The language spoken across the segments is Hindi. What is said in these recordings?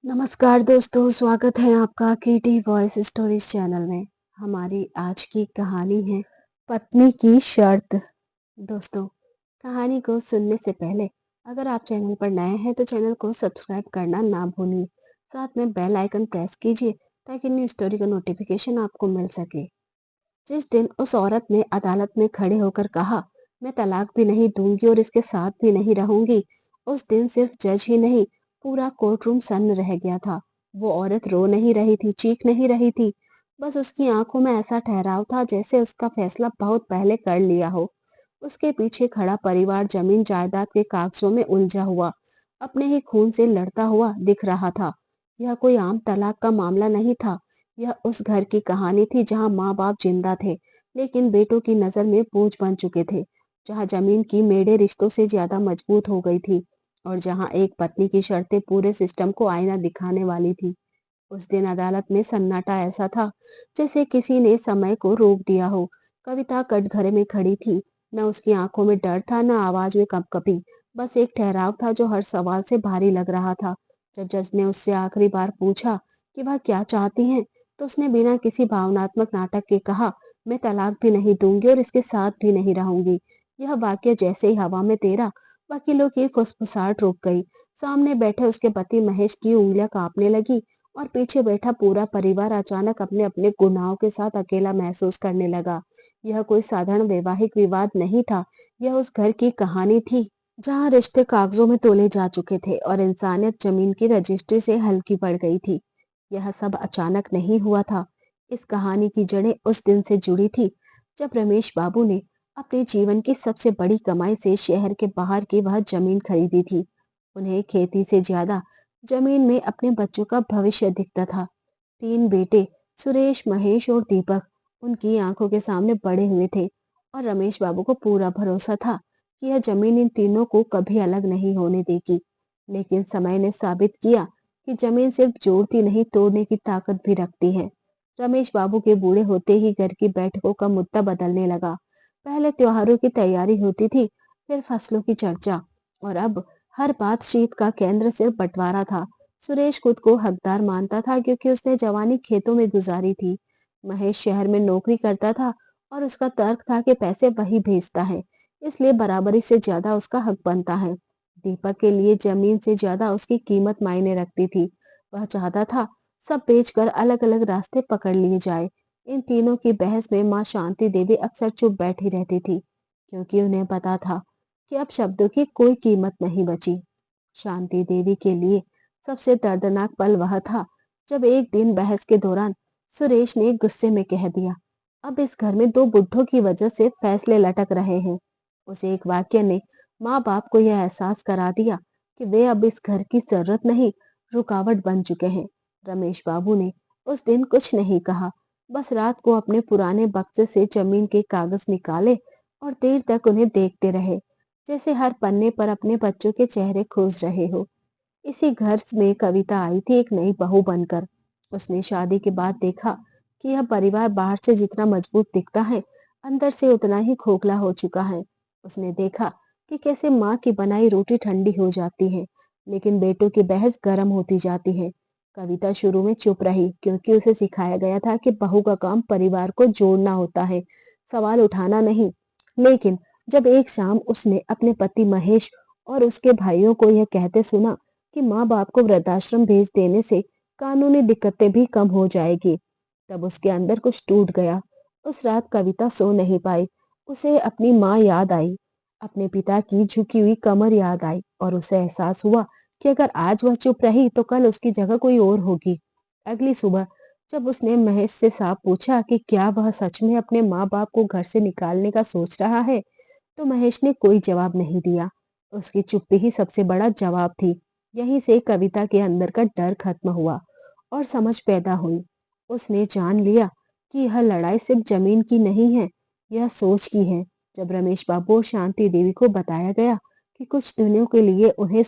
नमस्कार दोस्तों, स्वागत है आपका केटी वॉइस स्टोरीज चैनल में। हमारी आज की कहानी है पत्नी की शर्त। दोस्तों, कहानी को सुनने से पहले अगर आप चैनल पर नए हैं तो चैनल को सब्सक्राइब करना ना भूलिए। साथ में बेल आइकन प्रेस कीजिए ताकि न्यू स्टोरी का नोटिफिकेशन आपको मिल सके। जिस दिन उस औरत ने अदालत में खड़े होकर कहा, मैं तलाक भी नहीं दूंगी और इसके साथ भी नहीं रहूंगी, उस दिन सिर्फ जज ही नहीं, पूरा कोर्ट रूम सन्न रह गया था। वो औरत रो नहीं रही थी, चीख नहीं रही थी, बस उसकी आंखों में ऐसा ठहराव था जैसे उसका फैसला बहुत पहले कर लिया हो। उसके पीछे खड़ा परिवार जमीन जायदाद के कागजों में उलझा हुआ, अपने ही खून से लड़ता हुआ दिख रहा था। यह कोई आम तलाक का मामला नहीं था। यह उस घर की कहानी थी जहां माँ बाप जिंदा थे लेकिन बेटों की नजर में बोझ बन चुके थे, जहां जमीन की मेड़े रिश्तों से ज्यादा मजबूत हो गई थी और जहां एक पत्नी की शर्तें पूरे सिस्टम को आईना दिखाने वाली थी। उस दिन अदालत में सन्नाटा ऐसा था जैसे किसी ने समय को रोक दिया हो। कविता कटघरे में खड़ी थी, न उसकी आंखों में डर था न आवाज में कंपकपी, बस एक ठहराव था जो हर सवाल से भारी लग रहा था। जब जज ने उससे आखिरी बार पूछा कि वह क्या चाहती हैं, तो उसने बिना किसी भावनात्मक नाटक के कहा, मैं तलाक भी नहीं दूंगी और इसके साथ भी नहीं रहूंगी। यह वाक्य जैसे ही हवा में तेरा, वकीलों की फुसफुसाहट रुक गई। सामने बैठे उसके पति महेश की उंगलियां कांपने लगी और पीछे बैठा पूरा परिवार अचानक अपने अपने गुनाहों के साथ अकेला महसूस करने लगा। यह कोई साधारण वैवाहिक विवाद नहीं था, यह उस घर की कहानी थी जहां रिश्ते कागजों में तोले जा चुके थे और इंसानियत जमीन की रजिस्ट्री से हल्की पड़ गई थी। यह सब अचानक नहीं हुआ था। इस कहानी की जड़ें उस दिन से जुड़ी थी जब रमेश बाबू ने अपने जीवन की सबसे बड़ी कमाई से शहर के बाहर की वह जमीन खरीदी थी। उन्हें खेती से ज्यादा जमीन में अपने बच्चों का भविष्य दिखता था। 3 बेटे सुरेश, महेश और दीपक उनकी आंखों के सामने बड़े हुए थे और रमेश बाबू को पूरा भरोसा था कि यह जमीन इन तीनों को कभी अलग नहीं होने देगी। लेकिन समय ने साबित किया कि जमीन सिर्फ जोड़ती नहीं, तोड़ने की ताकत भी रखती है। रमेश बाबू के बूढ़े होते ही घर की बैठकों का मुद्दा बदलने लगा। पहले त्योहारों की तैयारी होती थी, फिर फसलों की चर्चा और अब हर बातचीत का केंद्र सिर्फ बंटवारा था। सुरेश खुद को हकदार मानता था क्योंकि उसने जवानी खेतों में गुजारी थी। महेश शहर में नौकरी करता था और उसका तर्क था कि पैसे वही भेजता है, इसलिए बराबरी से ज्यादा उसका हक बनता है। दीपक के लिए जमीन से ज्यादा उसकी कीमत मायने रखती थी। वह चाहता था सब बेचकर अलग अलग रास्ते पकड़ लिए जाए। इन तीनों की बहस में माँ शांति देवी अक्सर चुप बैठी रहती थी क्योंकि उन्हें पता था कि अब शब्दों की कोई कीमत नहीं बची। शांति देवी के लिए सबसे दर्दनाक पल वह था जब एक दिन बहस के दौरान सुरेश ने गुस्से में कह दिया, अब इस घर में 2 बुड्ढों की वजह से फैसले लटक रहे हैं। उस एक वाक्य ने माँ बाप को यह एहसास करा दिया कि वे अब इस घर की जरूरत नहीं, रुकावट बन चुके हैं। रमेश बाबू ने उस दिन कुछ नहीं कहा, बस रात को अपने पुराने बक्से से जमीन के कागज निकाले और देर तक उन्हें देखते रहे, जैसे हर पन्ने पर अपने बच्चों के चेहरे खोज रहे हो। इसी घर में कविता आई थी एक नई बहू बनकर। उसने शादी के बाद देखा कि यह परिवार बाहर से जितना मजबूत दिखता है, अंदर से उतना ही खोखला हो चुका है। उसने देखा कि कैसे माँ की बनाई रोटी ठंडी हो जाती है, लेकिन बेटों की बहस गर्म होती जाती है। कविता शुरू में चुप रही क्योंकि उसे सिखाया गया था कि बहू का काम परिवार को जोड़ना होता है, सवाल उठाना नहीं। लेकिन जब एक शाम उसने अपने पति महेश और उसके भाइयों को यह कहते सुना कि माँ बाप को वृद्धाश्रम भेज देने से कानूनी दिक्कतें भी कम हो जाएगी, तब उसके अंदर कुछ टूट गया। उस रात कविता सो नहीं पाई। उसे अपनी माँ याद आई, अपने पिता की झुकी हुई कमर याद आई और उसे एहसास हुआ कि अगर आज वह चुप रही तो कल उसकी जगह कोई और होगी। अगली सुबह जब उसने महेश से साफ पूछा कि क्या वह सच में अपने माँ बाप को घर से निकालने का सोच रहा है, तो महेश ने कोई जवाब नहीं दिया। उसकी चुप्पी ही सबसे बड़ा जवाब थी। यहीं से कविता के अंदर का डर खत्म हुआ और समझ पैदा हुई। उसने जान लिया कि यह लड़ाई सिर्फ जमीन की नहीं है, यह सोच की है। जब रमेश बाबू और शांति देवी को बताया गया कि कुछ दिनों के लिए उन्हें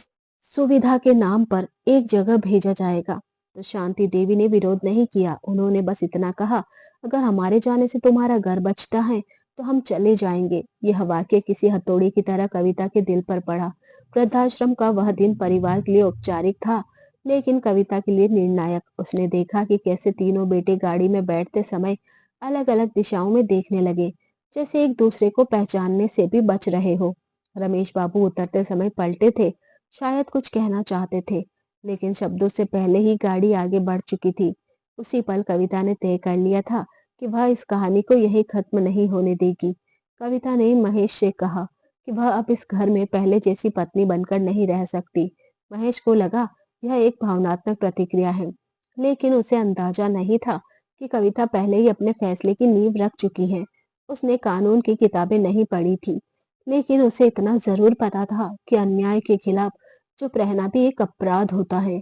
सुविधा के नाम पर एक जगह भेजा जाएगा, तो शांति देवी ने विरोध नहीं किया। उन्होंने बस इतना कहा, अगर हमारे जाने से तुम्हारा घर बचता है तो हम चले जाएंगे। यह वाक्य किसी हथौड़े की तरह कविता के दिल पर पड़ा। वृद्धाश्रम का वह दिन परिवार के लिए औपचारिक था, लेकिन कविता के लिए निर्णायक। उसने देखा कि कैसे तीनों बेटे गाड़ी में बैठते समय अलग अलग दिशाओं में देखने लगे, जैसे एक दूसरे को पहचानने से भी बच रहे हो। रमेश बाबू उतरते समय पलटे थे, शायद कुछ कहना चाहते थे, लेकिन शब्दों से पहले ही गाड़ी आगे बढ़ चुकी थी। उसी पल कविता ने तय कर लिया था कि वह इस कहानी को यही खत्म नहीं होने देगी। कविता ने महेश से कहा कि वह अब इस घर में पहले जैसी पत्नी बनकर नहीं रह सकती। महेश को लगा यह एक भावनात्मक प्रतिक्रिया है, लेकिन उसे अंदाजा नहीं था कि कविता पहले ही अपने फैसले की नींव रख चुकी है। उसने कानून की किताबें नहीं पढ़ी थी, लेकिन उसे इतना जरूर पता था कि अन्याय के खिलाफ चुप रहना भी एक अपराध होता है।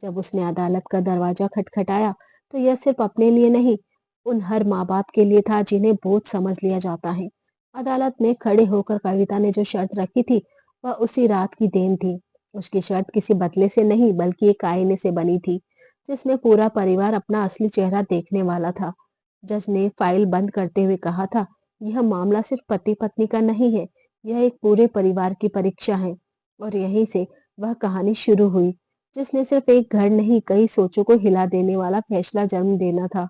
जब उसने अदालत का दरवाजा खटखटाया, तो यह सिर्फ अपने लिए नहीं, उन हर माँ बाप के लिए था जिन्हें बोझ समझ लिया जाता है। अदालत में खड़े होकर कविता ने जो शर्त रखी थी, वह उसी रात की देन थी। उसकी शर्त किसी बदले से नहीं, बल्कि एक आईने से बनी थी, जिसमें पूरा परिवार अपना असली चेहरा देखने वाला था। जज ने फाइल बंद करते हुए कहा था, यह मामला सिर्फ पति पत्नी का नहीं है, यह एक पूरे परिवार की परीक्षा है। और यहीं से वह कहानी शुरू हुई, जिसने सिर्फ एक घर नहीं, कई सोचों को हिला देने वाला फैसला जन्म देना था।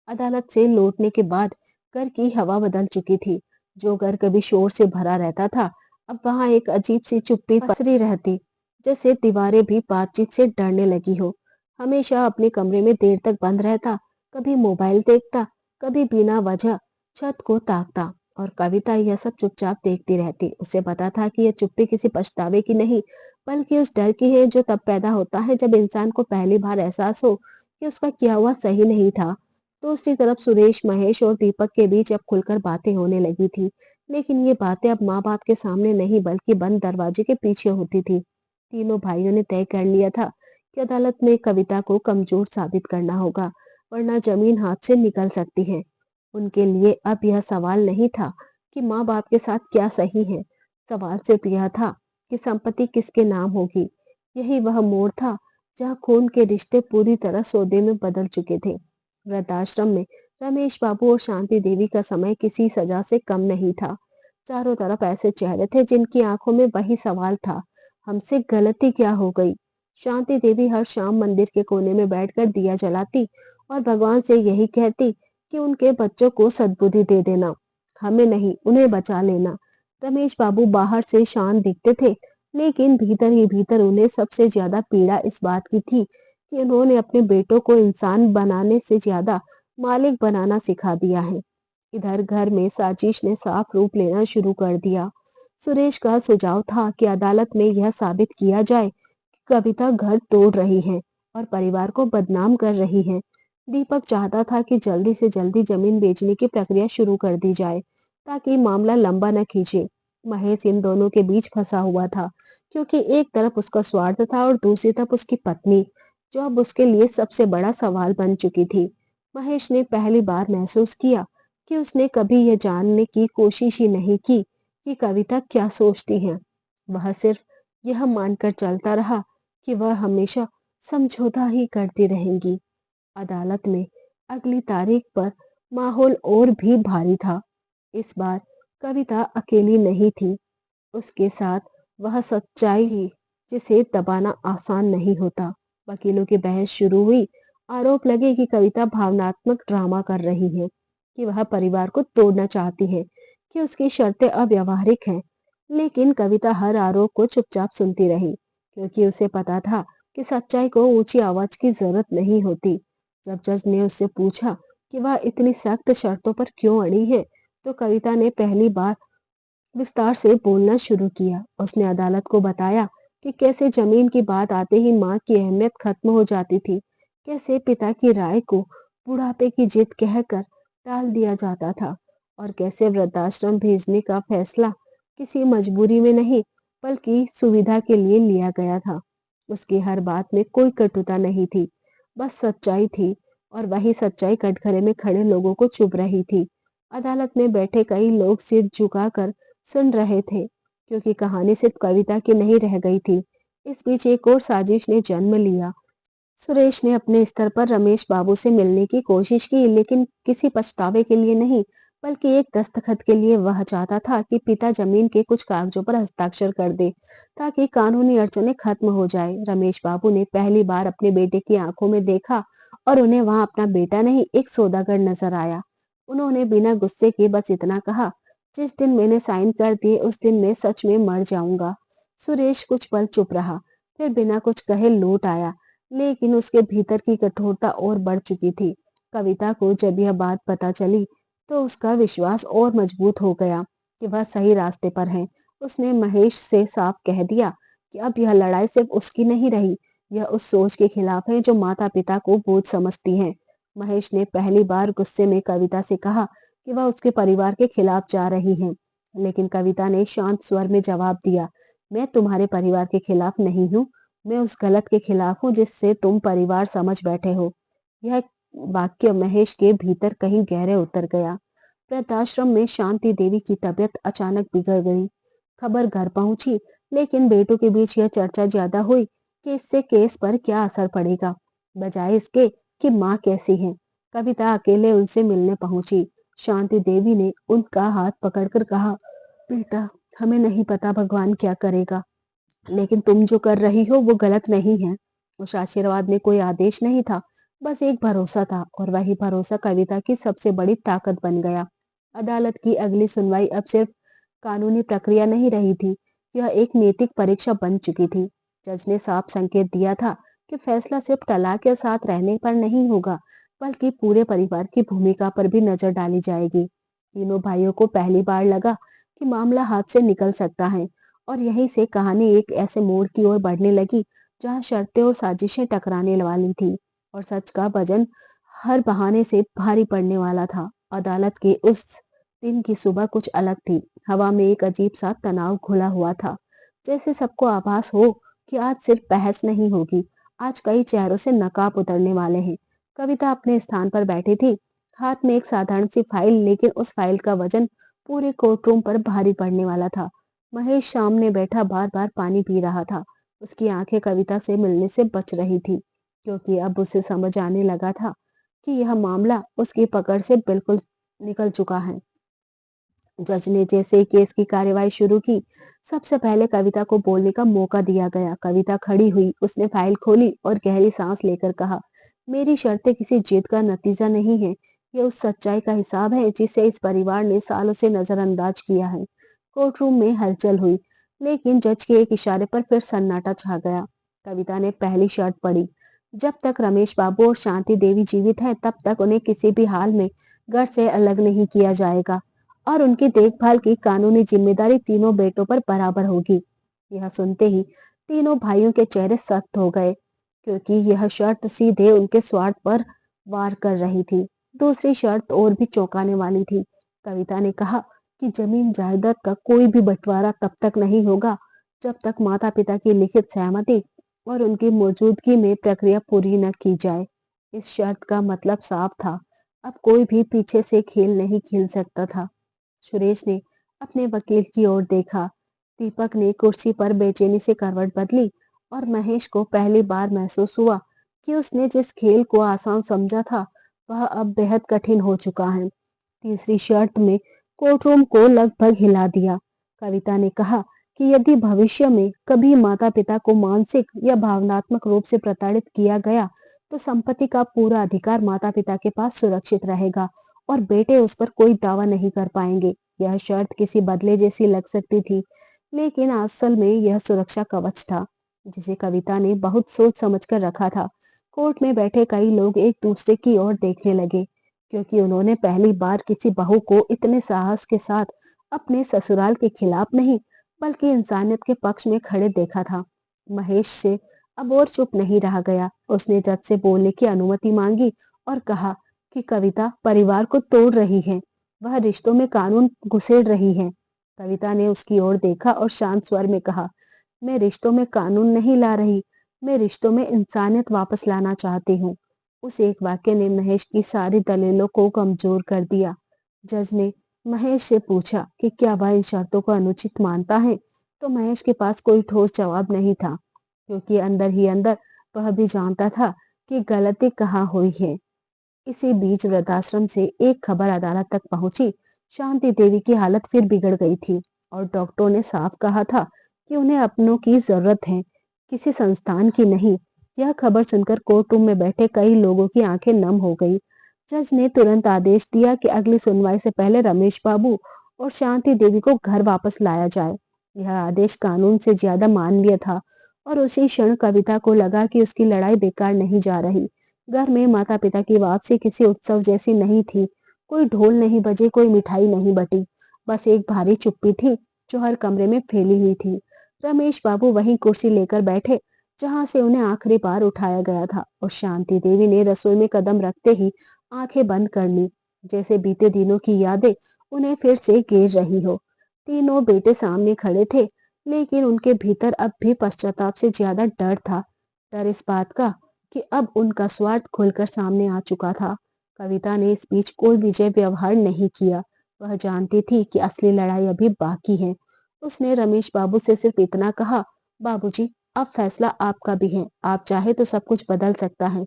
अदालत से लौटने के बाद घर की हवा बदल चुकी थी। जो घर कभी शोर से भरा रहता था, अब वहां एक अजीब सी चुप्पी पसरी रहती, जैसे दीवारें भी बातचीत से डरने लगी हो। हमेशा अपने कमरे में देर तक बंद रहता, कभी मोबाइल देखता, कभी बिना वजह छत को ताकता, और कविता यह सब चुपचाप देखती रहती। उसे पता था कि यह चुप्पी किसी पछतावे की नहीं, बल्कि उस डर की है जो तब पैदा होता है जब इंसान को पहली बार एहसास हो कि उसका किया हुआ सही नहीं था। दूसरी तरफ सुरेश, महेश और दीपक के बीच अब खुलकर बातें होने लगी थी, लेकिन ये बातें अब माँ बाप के सामने नहीं, बल्कि बंद दरवाजे के पीछे होती थी। तीनों भाइयों ने तय कर लिया था कि अदालत में कविता को कमजोर साबित करना होगा, वरना जमीन हाथ से निकल सकती है। उनके लिए अब यह सवाल नहीं था कि माँ बाप के साथ क्या सही है, सवाल सिर्फ यह था कि संपत्ति किसके नाम होगी। यही वह मोड़ था जहाँ खून के रिश्ते पूरी तरह सौदे में बदल चुके थे। वृद्धाश्रम में रमेश बाबू और शांति देवी का समय किसी सजा से कम नहीं था। चारों तरफ ऐसे चेहरे थे जिनकी आंखों में वही सवाल था, हमसे गलती क्या हो गई। शांति देवी हर शाम मंदिर के कोने में बैठकर दिया जलाती और भगवान से यही कहती कि उनके बच्चों को सद्बुद्धि दे देना, हमें नहीं, उन्हें बचा लेना। रमेश बाबू बाहर से शांत दिखते थे, लेकिन भीतर ही भीतर उन्हें सबसे ज्यादा पीड़ा इस बात की थी कि उन्होंने अपने बेटों को इंसान बनाने से ज्यादा मालिक बनाना सिखा दिया है। इधर घर में साजिश ने साफ रूप लेना शुरू कर दिया। सुरेश का सुझाव था कि अदालत में यह साबित किया जाए कि कविता घर तोड़ रही है और परिवार को बदनाम कर रही है। दीपक चाहता था कि जल्दी से जल्दी जमीन बेचने की प्रक्रिया शुरू कर दी जाए, ताकि मामला लंबा न खींचे। महेश इन दोनों के बीच फंसा हुआ था, क्योंकि एक तरफ उसका स्वार्थ था और दूसरी तरफ उसकी पत्नी, जो अब उसके लिए सबसे बड़ा सवाल बन चुकी थी। महेश ने पहली बार महसूस किया कि उसने कभी यह जानने की कोशिश ही नहीं की कि कविता क्या सोचती है। वह सिर्फ यह मानकर चलता रहा कि वह हमेशा समझौता ही करती रहेंगी। अदालत में अगली तारीख पर माहौल और भी भारी था। इस बार कविता अकेली नहीं थी, उसके साथ वह सच्चाई ही, जिसे दबाना आसान नहीं होता। वकीलों की बहस शुरू हुई। आरोप लगे कि कविता भावनात्मक ड्रामा कर रही है, कि वह परिवार को तोड़ना चाहती है, कि उसकी शर्तें अव्यावहारिक हैं। लेकिन कविता हर आरोप को चुपचाप सुनती रही, क्योंकि उसे पता था कि सच्चाई को ऊंची आवाज की जरूरत नहीं होती। जब जज ने उससे पूछा कि वह इतनी सख्त शर्तों पर क्यों अड़ी है, तो कविता ने पहली बार विस्तार से बोलना शुरू किया। उसने अदालत को बताया कि कैसे जमीन की बात आते ही माँ की अहमियत खत्म हो जाती थी, कैसे पिता की राय को बुढ़ापे की जिद कहकर टाल दिया जाता था, और कैसे वृद्धाश्रम भेजने का फैसला किसी मजबूरी में नहीं, बल्कि सुविधा के लिए लिया गया था। उसकी हर बात में कोई कटुता नहीं थी, बस सच्चाई थी, और वही सच्चाई कटघरे में खड़े लोगों को चुभ रही थी। अदालत में बैठे कई लोग सिर झुकाकर सुन रहे थे, क्योंकि कहानी सिर्फ कविता की नहीं रह गई थी। इस बीच एक और साजिश ने जन्म लिया। सुरेश ने अपने स्तर पर रमेश बाबू से मिलने की कोशिश की, लेकिन किसी पछतावे के लिए नहीं, बल्कि एक दस्तखत के लिए वह चाहता था कि पिता जमीन के कुछ कागजों पर हस्ताक्षर कर दे, ताकि कानूनी अड़चनें खत्म हो जाए। रमेश बाबू ने पहली बार अपने बेटे की आंखों में देखा और उन्हें वहां अपना बेटा नहीं, एक सौदागर नजर आया। उन्होंने बिना गुस्से के बस इतना कहा, जिस दिन मैंने साइन कर दिए उस दिन मैं सच में मर जाऊंगा। सुरेश कुछ पल चुप रहा, फिर बिना कुछ कहे लौट आया, लेकिन उसके भीतर की कठोरता और बढ़ चुकी थी। कविता को जब यह बात पता चली तो उसका विश्वास और मजबूत हो गया कि वह सही रास्ते पर है। उसने महेश से साफ कह दिया कि अब यह लड़ाई सिर्फ उसकी नहीं रही, यह उस सोच के खिलाफ है जो माता पिता को बोझ समझती है। महेश ने पहली बार गुस्से में कविता से कहा कि वह उसके परिवार के खिलाफ जा रही है, लेकिन कविता ने शांत स्वर में जवाब दिया, मैं तुम्हारे परिवार के खिलाफ नहीं हूँ, मैं उस गलत के खिलाफ हूँ जिससे तुम परिवार समझ बैठे हो। यह वाक्य महेश के भीतर कहीं गहरे उतर गया। वृद्धाश्रम में शांति देवी की तबीयत अचानक बिगड़ गई। खबर घर पहुंची, लेकिन बेटों के बीच यह चर्चा ज्यादा हुई कि इससे केस पर क्या असर पड़ेगा, बजाय इसके कि माँ कैसी है। कविता अकेले उनसे मिलने पहुंची। शांति देवी ने उनका हाथ पकड़कर कहा, बेटा, हमें नहीं पता भगवान क्या करेगा, लेकिन तुम जो कर रही हो वो गलत नहीं है। उस आशीर्वाद में कोई आदेश नहीं था, बस एक भरोसा था, और वही भरोसा कविता की सबसे बड़ी ताकत बन गया। अदालत की अगली सुनवाई अब सिर्फ कानूनी प्रक्रिया नहीं रही थी, यह एक नैतिक परीक्षा बन चुकी थी। जज ने साफ संकेत दिया था कि फैसला सिर्फ तलाक के साथ रहने पर नहीं होगा, बल्कि पूरे परिवार की भूमिका पर भी नजर डाली जाएगी। तीनों भाइयों को पहली बार लगा कि मामला हाथ से निकल सकता है, और यहीं से कहानी एक ऐसे मोड़ की ओर बढ़ने लगी जहां शर्तें और साजिशें टकराने वाली थी, और सच का वजन हर बहाने से भारी पड़ने वाला था। अदालत के उस दिन की सुबह कुछ अलग थी। हवा में एक अजीब सा तनाव घुला हुआ था, जैसे सबको आभास हो कि आज सिर्फ बहस नहीं होगी, आज कई चेहरों से नकाब उतरने वाले हैं। कविता अपने स्थान पर बैठी थी, हाथ में एक साधारण सी फाइल, लेकिन उस फाइल का वजन पूरे कोर्टरूम पर भारी पड़ने वाला था। महेश सामने बैठा बार बार पानी पी रहा था। उसकी आंखें कविता से मिलने से बच रही थी, क्योंकि अब उसे समझ आने लगा था कि यह मामला उसकी पकड़ से बिल्कुल निकल चुका है। जज ने जैसे ही केस की कार्यवाही शुरू की, सबसे पहले कविता को बोलने का मौका दिया गया। कविता खड़ी हुई, उसने फाइल खोली और गहरी सांस लेकर कहा, मेरी शर्तें किसी जीत का नतीजा नहीं है, ये उस सच्चाई का हिसाब है जिसे इस परिवार ने सालों से नजरअंदाज किया है। कोर्टरूम में हलचल हुई, लेकिन जज के एक इशारे पर फिर सन्नाटा छा गया। कविता ने पहली शर्त पढ़ी, जब तक रमेश बाबू और शांति देवी जीवित हैं, तब तक उन्हें किसी भी हाल में घर से अलग नहीं किया जाएगा, और उनकी देखभाल की कानूनी जिम्मेदारी तीनों बेटों पर बराबर होगी। यह सुनते ही तीनों भाइयों के चेहरे सख्त हो गए, क्योंकि यह शर्त सीधे उनके स्वार्थ पर वार कर रही थी। दूसरी शर्त और भी चौंकाने वाली थी। कविता ने कहा कि जमीन जायदाद का कोई भी बंटवारा तब तक नहीं होगा जब तक माता पिता की लिखित सहमति और उनकी मौजूदगी में प्रक्रिया पूरी न की जाए। इस शर्त का मतलब साफ था, अब कोई भी पीछे से खेल नहीं खेल सकता था। सुरेश ने अपने वकील की ओर देखा। दीपक ने कुर्सी पर बेचैनी से करवट बदली, और महेश को पहली बार महसूस हुआ कि उसने जिस खेल को आसान समझा था वह अब बेहद कठिन हो चुका है। तीसरी शर्त में कोर्टरूम को लगभग हिला दिया। कविता ने कहा कि यदि भविष्य में कभी माता पिता को मानसिक या भावनात्मक रूप से प्रताड़ित किया गया, तो संपत्ति का पूरा अधिकार माता पिता के पास सुरक्षित रहेगा, और बेटे उस पर कोई दावा नहीं कर पाएंगे। यह शर्त किसी बदले जैसी लग सकती थी, लेकिन असल में यह सुरक्षा कवच था, जिसे कविता ने बहुत सोच समझकर रखा था। कोर्ट में बैठे कई लोग एक दूसरे की ओर देखने लगे, क्योंकि उन्होंने पहली बार किसी बहू को इतने साहस के साथ अपने ससुराल के खिलाफ नहीं, बल्कि इंसानियत के पक्ष में खड़े देखा था। महेश से अब और चुप नहीं रहा गया। उसने जज से बोलने की अनुमति मांगी और कहा कि कविता परिवार को तोड़ रही है, वह रिश्तों में कानून घुसेड़ रही है। कविता ने उसकी ओर देखा और शांत स्वर में कहा, मैं रिश्तों में कानून नहीं ला रही, मैं रिश्तों में इंसानियत वापस लाना चाहती हूँ। उस एक वाक्य ने महेश की सारी दलीलों को कमजोर कर दिया। जज ने महेश से पूछा कि क्या वह इन शर्तों को अनुचित मानता है, तो महेश के पास कोई ठोस जवाब नहीं था, क्योंकि अंदर ही अंदर वह भी जानता था कि गलती कहाँ हुई है। इसी बीच वृद्धाश्रम से एक खबर अदालत तक पहुंची। शांति देवी की हालत फिर बिगड़ गई थी और डॉक्टरों ने साफ कहा था कि उन्हें अपनों की जरूरत है, किसी संस्थान की नहीं। यह खबर सुनकर कोर्ट रूम में बैठे कई लोगों की आंखें नम हो गई। जज ने तुरंत आदेश दिया कि अगली सुनवाई से पहले रमेश बाबू और शांति देवी को घर वापस लाया जाए। यह आदेश कानून से ज्यादा मानवीय था और उसी क्षण कविता को लगा कि उसकी लड़ाई बेकार नहीं जा रही। घर में माता पिता की वापसी किसी उत्सव जैसी नहीं थी। कोई ढोल नहीं बजे, कोई मिठाई नहीं बटी, बस एक भारी चुप्पी थी जो हर कमरे में फैली हुई थी। रमेश बाबू वहीं कुर्सी लेकर बैठे जहां से उन्हें आखिरी बार उठाया गया था और शांति देवी ने रसोई में कदम रखते ही आंखें बंद कर ली, जैसे बीते दिनों की यादें उन्हें फिर से घेर रही हो। तीनों बेटे सामने खड़े थे, लेकिन उनके भीतर अब भी पश्चाताप से ज्यादा डर था। डर इस बात का कि अब उनका स्वार्थ खुलकर सामने आ चुका था। कविता ने इस बीच कोई विजय व्यवहार नहीं किया। वह जानती थी कि असली लड़ाई अभी बाकी है। उसने रमेश बाबू से सिर्फ इतना कहा, बाबूजी, अब फैसला आपका भी है, आप चाहे तो सब कुछ बदल सकता है।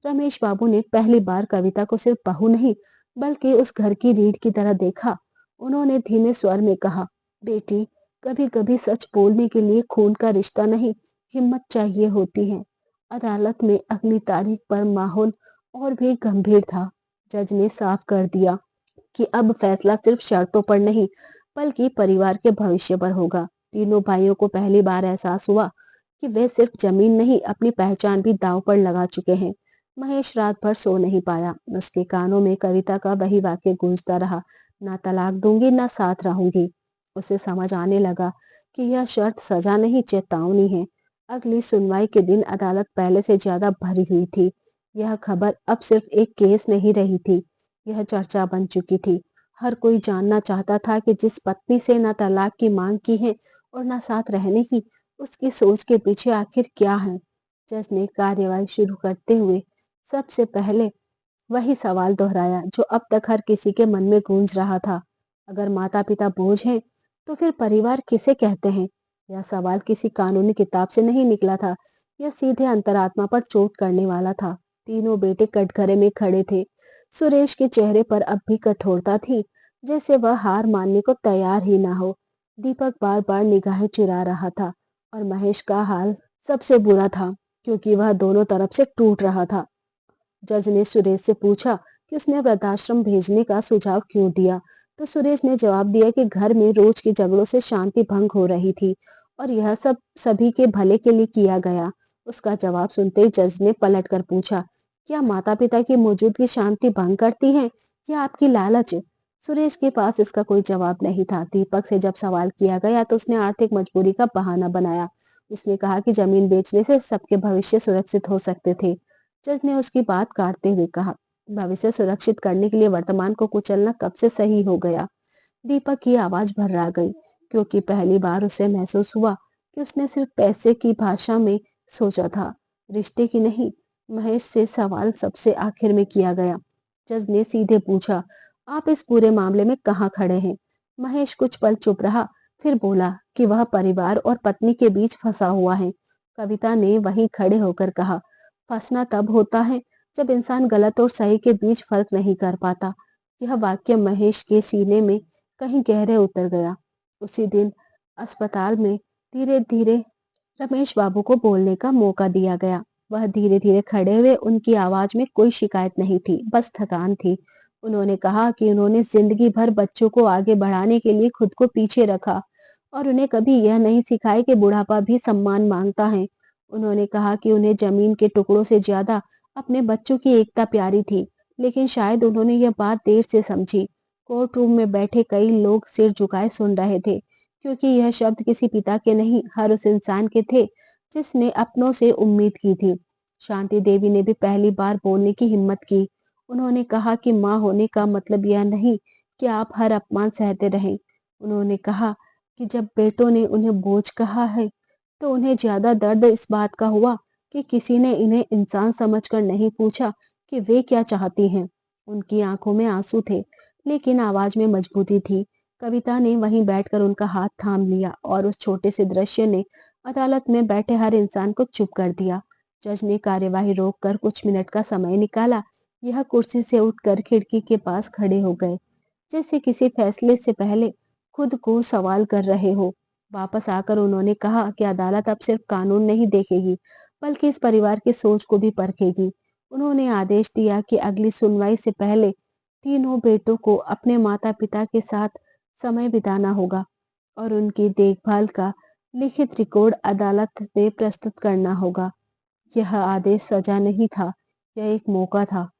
रमेश बाबू ने पहली बार कविता को सिर्फ बहू नहीं, बल्कि उस घर की रीढ़ की तरह देखा। उन्होंने धीमे स्वर में कहा, बेटी, कभी कभी सच बोलने के लिए खून का रिश्ता नहीं, हिम्मत चाहिए होती है। अदालत में अगली तारीख पर माहौल और भी गंभीर था। जज ने साफ कर दिया कि अब फैसला सिर्फ शर्तों पर नहीं, बल्कि परिवार के भविष्य पर होगा। तीनों भाइयों को पहली बार एहसास हुआ कि वे सिर्फ जमीन नहीं, अपनी पहचान भी दांव पर लगा चुके हैं। महेश रात भर सो नहीं पाया। उसके कानों में कविता का वही वाक्य गूंजता रहा, ना तलाक दूंगी ना साथ रहूंगी। उसे समझ आने लगा कि यह शर्त सजा नहीं, चेतावनी है। अगली सुनवाई के दिन अदालत पहले से ज्यादा भरी हुई थी। यह खबर अब सिर्फ एक केस नहीं रही थी, यह चर्चा बन चुकी थी। हर कोई जानना चाहता था कि जिस पत्नी से ना तलाक की मांग की है और ना साथ रहने की, उसकी सोच के पीछे आखिर क्या है। जज ने कार्यवाही शुरू करते हुए सबसे पहले वही सवाल दोहराया जो अब तक हर किसी के मन में गूंज रहा था, अगर माता पिता बोझ हैं, तो फिर परिवार किसे कहते हैं। यह सवाल किसी कानूनी किताब से नहीं निकला था, यह सीधे अंतरात्मा पर चोट करने वाला था। तीनों बेटे कटघरे में खड़े थे। सुरेश के चेहरे पर अब भी कठोरता थी, जैसे वह हार मानने को तैयार ही ना हो। दीपक बार बार निगाहें चुरा रहा था और महेश का हाल सबसे बुरा था, क्योंकि वह दोनों तरफ से टूट रहा था। जज ने सुरेश से पूछा कि उसने वृद्धाश्रम भेजने का सुझाव क्यों दिया, तो सुरेश ने जवाब दिया कि घर में रोज के झगड़ों से शांति भंग हो रही थी और यह सब सभी के भले के लिए किया गया। उसका जवाब सुनते ही जज ने पलट कर पूछा, क्या माता पिता की मौजूदगी शांति भंग करती है या आपकी लालच? सुरेश के पास इसका कोई जवाब नहीं था। दीपक से जब सवाल किया गया तो उसने आर्थिक मजबूरी का बहाना बनाया। उसने कहा कि जमीन बेचने से सबके भविष्य सुरक्षित हो सकते थे। जज ने उसकी बात काटते हुए कहा, भविष्य सुरक्षित करने के लिए वर्तमान को कुचलना कब से सही हो गया। दीपक की आवाज भर्रा गई, क्योंकि पहली बार उसे महसूस हुआ कि उसने सिर्फ पैसे की भाषा में सोचा था, रिश्ते की नहीं। महेश से सवाल सबसे आखिर में किया गया। जज ने सीधे पूछा, आप इस पूरे मामले में कहाँ खड़े हैं? महेश कुछ पल चुप रहा, फिर बोला कि वह परिवार और पत्नी के बीच फंसा हुआ है। कविता ने वहीं खड़े होकर कहा, फंसना तब होता है जब इंसान गलत और सही के बीच फर्क नहीं कर पाता। यह वाक्य महेश के सीने में कहीं गहरे उतर गया। उसी दिन अस्पताल में धीरे धीरे रमेश बाबू को बोलने का मौका दिया गया। वह धीरे धीरे खड़े हुए, उनकी आवाज में कोई शिकायत नहीं थी, बस थकान थी। उन्होंने कहा कि उन्होंने जिंदगी भर बच्चों को आगे बढ़ाने के लिए खुद को पीछे रखा और उन्हें कभी यह नहीं सिखाया कि बुढ़ापा भी सम्मान मांगता है। उन्होंने कहा कि उन्हें जमीन के टुकड़ों से ज्यादा अपने बच्चों की एकता प्यारी थी, लेकिन शायद उन्होंने यह बात देर से समझी। कोर्ट रूम में बैठे कई लोग सिर झुकाए सुन रहे थे, क्योंकि यह शब्द किसी पिता के नहीं, हर उस इंसान के थे जिसने अपनों से उम्मीद की थी। शांति देवी ने भी पहली बार बोलने की हिम्मत की। उन्होंने कहा कि माँ होने का मतलब यह नहीं कि आप हर अपमान सहते रहें। उन्होंने कहा कि जब बेटों ने उन्हें बोझ कहा है, तो उन्हें ज्यादा दर्द इस बात का हुआ कि किसी ने इन्हें इंसान समझकर नहीं पूछा कि वे क्या चाहती हैं। उनकी आंखों में आंसू थे, लेकिन आवाज में मजबूती थी। कविता ने वहीं बैठकर उनका हाथ थाम लिया और उस छोटे से दृश्य ने अदालत में बैठे हर इंसान को चुप कर दिया। जज ने कार्यवाही रोककर कुछ मिनट का समय निकाला। यह कुर्सी से उठकर खिड़की के पास खड़े हो गए। जैसे किसी फैसले से पहले खुद को सवाल कर रहे हो। वापस आकर उन्होंने कहा कि अदालत अब सिर्फ कानून नहीं देखेगी, बल्कि इस परिवार की सोच को भी परखेगी। उन्होंने आदेश दिया कि अगली सुनवाई से पहले तीनों बेटों को अपने माता-पिता के साथ समय बिताना होगा और उनकी देखभाल का लिखित रिकॉर्ड अदालत में प्रस्तुत करना होगा। यह आदेश सजा नहीं था, यह एक मौका था।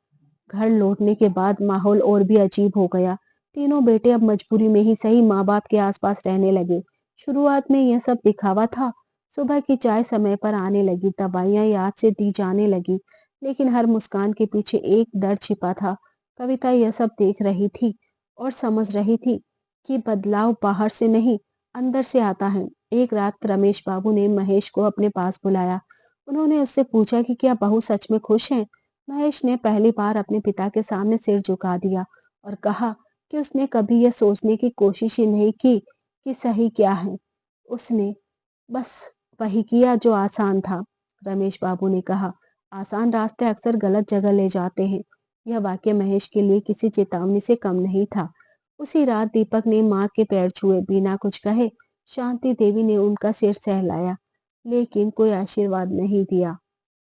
घर लौटने के बाद माहौल और भी अजीब हो गया। तीनों बेटे अब मजबूरी में ही सही माँ-बाप के आसपास रहने लगे। शुरुआत में यह सब दिखावा था। सुबह की चाय समय पर आने लगी, दवाइयाँ याद से दी जाने लगी, लेकिन हर मुस्कान के पीछे एक डर छिपा था। कविता यह सब देख रही थी और समझ रही थी कि बदलाव बाहर से नहीं, अंदर से आता है। एक रात रमेश बाबू ने महेश को अपने पास बुलाया। उन्होंने उससे पूछा कि क्या बहू सच में खुश है? महेश ने पहली बार अपने पिता के सामने सिर झुका दिया और कहा कि उसने कभी यह सोचने की कोशिश ही नहीं की कि सही क्या है। उसने बस वही किया जो आसान था। रमेश बाबू ने कहा, आसान रास्ते अक्सर गलत जगह ले जाते हैं। यह वाक्य महेश के लिए किसी चेतावनी से कम नहीं था। उसी रात दीपक ने माँ के पैर छुए बिना कुछ कहे। शांति देवी ने उनका सिर सहलाया, लेकिन कोई आशीर्वाद नहीं दिया,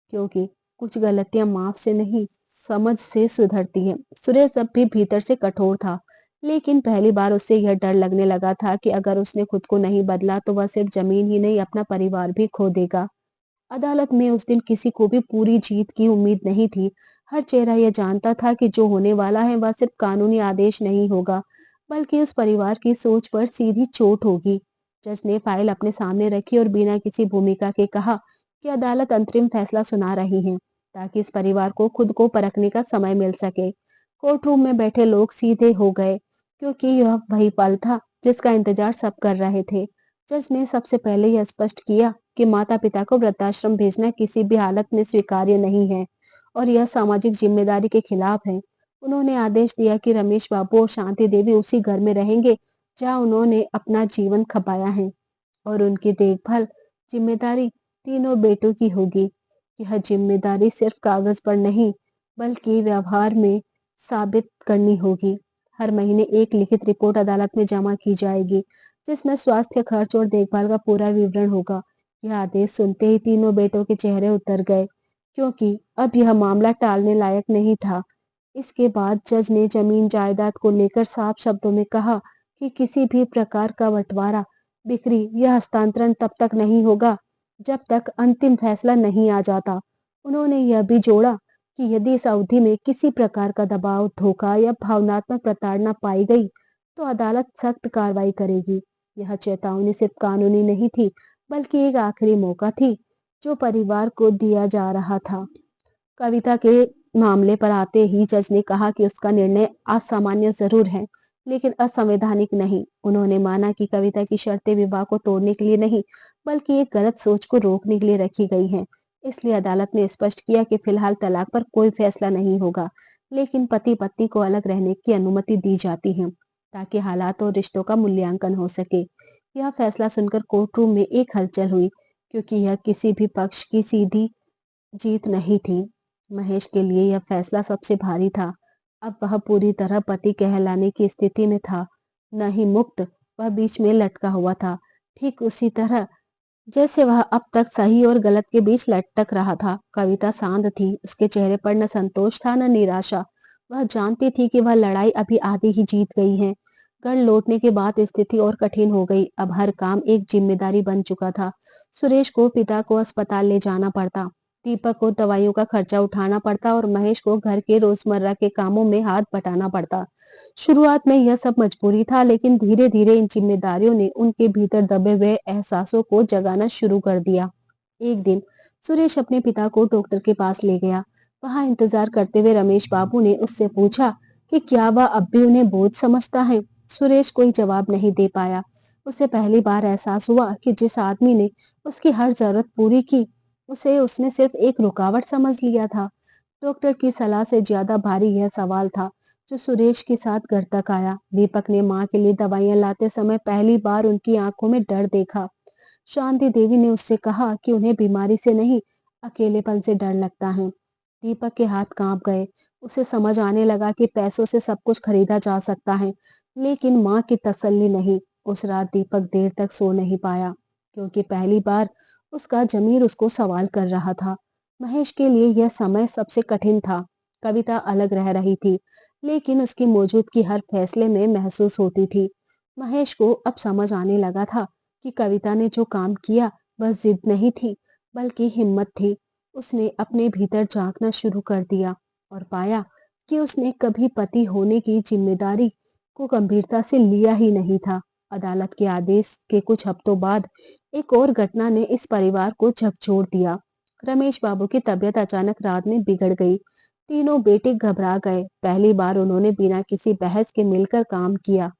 क्योंकि कुछ गलतियां माफ से नहीं, समझ से सुधरती हैं। सुरेश अब भी भीतर से कठोर था, लेकिन पहली बार उससे यह डर लगने लगा था कि अगर उसने खुद को नहीं बदला तो वह सिर्फ जमीन ही नहीं, अपना परिवार भी खो देगा। अदालत में उस दिन किसी को भी पूरी जीत की उम्मीद नहीं थी। हर चेहरा यह जानता था कि जो होने वाला है वह सिर्फ कानूनी आदेश नहीं होगा, बल्कि उस परिवार की सोच पर सीधी चोट होगी। जज ने फाइल अपने सामने रखी और बिना किसी भूमिका के कहा कि अदालत अंतरिम फैसला सुना रही है, ताकि इस परिवार को खुद को परखने का समय मिल सके। कोर्ट रूम में बैठे लोग सीधे हो गए, क्योंकि यह वही पल था जिसका इंतजार सब कर रहे थे। जज ने सबसे पहले यह स्पष्ट किया कि माता-पिता को वृद्धाश्रम भेजना किसी भी हालत में स्वीकार्य नहीं है और यह सामाजिक जिम्मेदारी के खिलाफ है। उन्होंने आदेश दिया कि रमेश बाबू और शांति देवी उसी घर में रहेंगे जहां उन्होंने अपना जीवन खपाया है और उनकी देखभाल जिम्मेदारी तीनों बेटों की होगी। यह जिम्मेदारी सिर्फ कागज पर नहीं, बल्कि व्यवहार में साबित करनी होगी। हर महीने एक लिखित रिपोर्ट अदालत में जमा की जाएगी, जिसमें स्वास्थ्य खर्च और देखभाल का पूरा विवरण होगा। यह आदेश सुनते ही तीनों बेटों के चेहरे उतर गए, क्योंकि अब यह मामला टालने लायक नहीं था। इसके बाद जज ने जमीन जायदाद को लेकर साफ शब्दों में कहा कि किसी भी प्रकार का बंटवारा, बिक्री या हस्तांतरण तब तक नहीं होगा जब तक अंतिम फैसला नहीं आ जाता। उन्होंने यह भी जोड़ा कि यदि इस अवधि में किसी प्रकार का दबाव, धोखा या भावनात्मक प्रताड़ना पाई गई, तो अदालत सख्त कार्रवाई करेगी। यह चेतावनी सिर्फ कानूनी नहीं थी, बल्कि एक आखिरी मौका थी जो परिवार को दिया जा रहा था। कविता के मामले पर आते ही जज ने कहा कि उसका निर्णय असामान्य जरूर है, लेकिन असंवैधानिक नहीं। उन्होंने माना कि कविता की शर्तें विवाह को तोड़ने के लिए नहीं, बल्कि एक गलत सोच को रोकने के लिए रखी गई हैं। इसलिए अदालत ने स्पष्ट किया कि फिलहाल तलाक पर कोई फैसला नहीं होगा, लेकिन पति पत्नी को अलग रहने की अनुमति दी जाती है, ताकि हालात और रिश्तों का मूल्यांकन हो सके। यह फैसला सुनकर कोर्ट रूम में एक हलचल हुई, क्योंकि यह किसी भी पक्ष की सीधी जीत नहीं थी। महेश के लिए यह फैसला सबसे भारी था। अब वह पूरी तरह पति कहलाने की स्थिति में था, न ही मुक्त, वह बीच में लटका हुआ था। ठीक उसी तरह जैसे वह अब तक सही और गलत के बीच लटक रहा था। कविता शांत थी, उसके चेहरे पर न संतोष था न निराशा। वह जानती थी कि वह लड़ाई अभी आधी ही जीत गई है। घर लौटने के बाद स्थिति और कठिन हो गई। अब हर काम एक जिम्मेदारी बन चुका था। सुरेश को पिता को अस्पताल ले जाना पड़ता, दीपक को दवाइयों का खर्चा उठाना पड़ता और महेश को घर के रोजमर्रा के कामों में हाथ बटाना पड़ता। शुरुआत में यह सब मजबूरी था, लेकिन धीरे धीरे इन जिम्मेदारियों ने उनके भीतर दबे हुए एहसासों को जगाना शुरू कर दिया। एक दिन सुरेश अपने पिता को डॉक्टर के पास ले गया। वहां इंतजार करते हुए रमेश बाबू ने उससे पूछा कि क्या वह अब भी उन्हें बोझ समझता है। सुरेश कोई जवाब नहीं दे पाया। उसे पहली बार एहसास हुआ कि जिस आदमी ने उसकी हर जरूरत पूरी की, उसे उसने सिर्फ एक रुकावट समझ लिया था। डॉक्टर की सलाह से ज्यादा भारी यह सवाल था जो सुरेश के साथ घर तक आया। दीपक ने माँ के लिए दवाइयां लाते समय पहली बार उनकी आंखों में डर देखा। शांति देवी ने उससे कहा कि उन्हें बीमारी से नहीं, अकेलेपन से डर लगता है। दीपक के हाथ कांप गए। उसे समझ आने लगा कि पैसों से सब कुछ खरीदा जा सकता है, लेकिन माँ की तसल्ली नहीं। उस रात दीपक देर तक सो नहीं पाया, क्योंकि पहली बार उसका ज़मीर उसको सवाल कर रहा था। महेश के लिए यह समय सबसे कठिन था। कविता अलग रह रही थी, लेकिन उसकी मौजूदगी हर फैसले में महसूस होती थी। महेश को अब समझ आने लगा था कि कविता ने जो काम किया वह जिद नहीं थी, बल्कि हिम्मत थी। उसने अपने भीतर झांकना शुरू कर दिया और पाया कि उसने कभी पति होने की जिम्मेदारी को गंभीरता से लिया ही नहीं था। अदालत के आदेश के कुछ हफ्तों बाद एक और घटना ने इस परिवार को झकझोर दिया। रमेश बाबू की तबीयत अचानक रात में बिगड़ गई। तीनों बेटे घबरा गए। पहली बार उन्होंने बिना किसी बहस के मिलकर काम किया।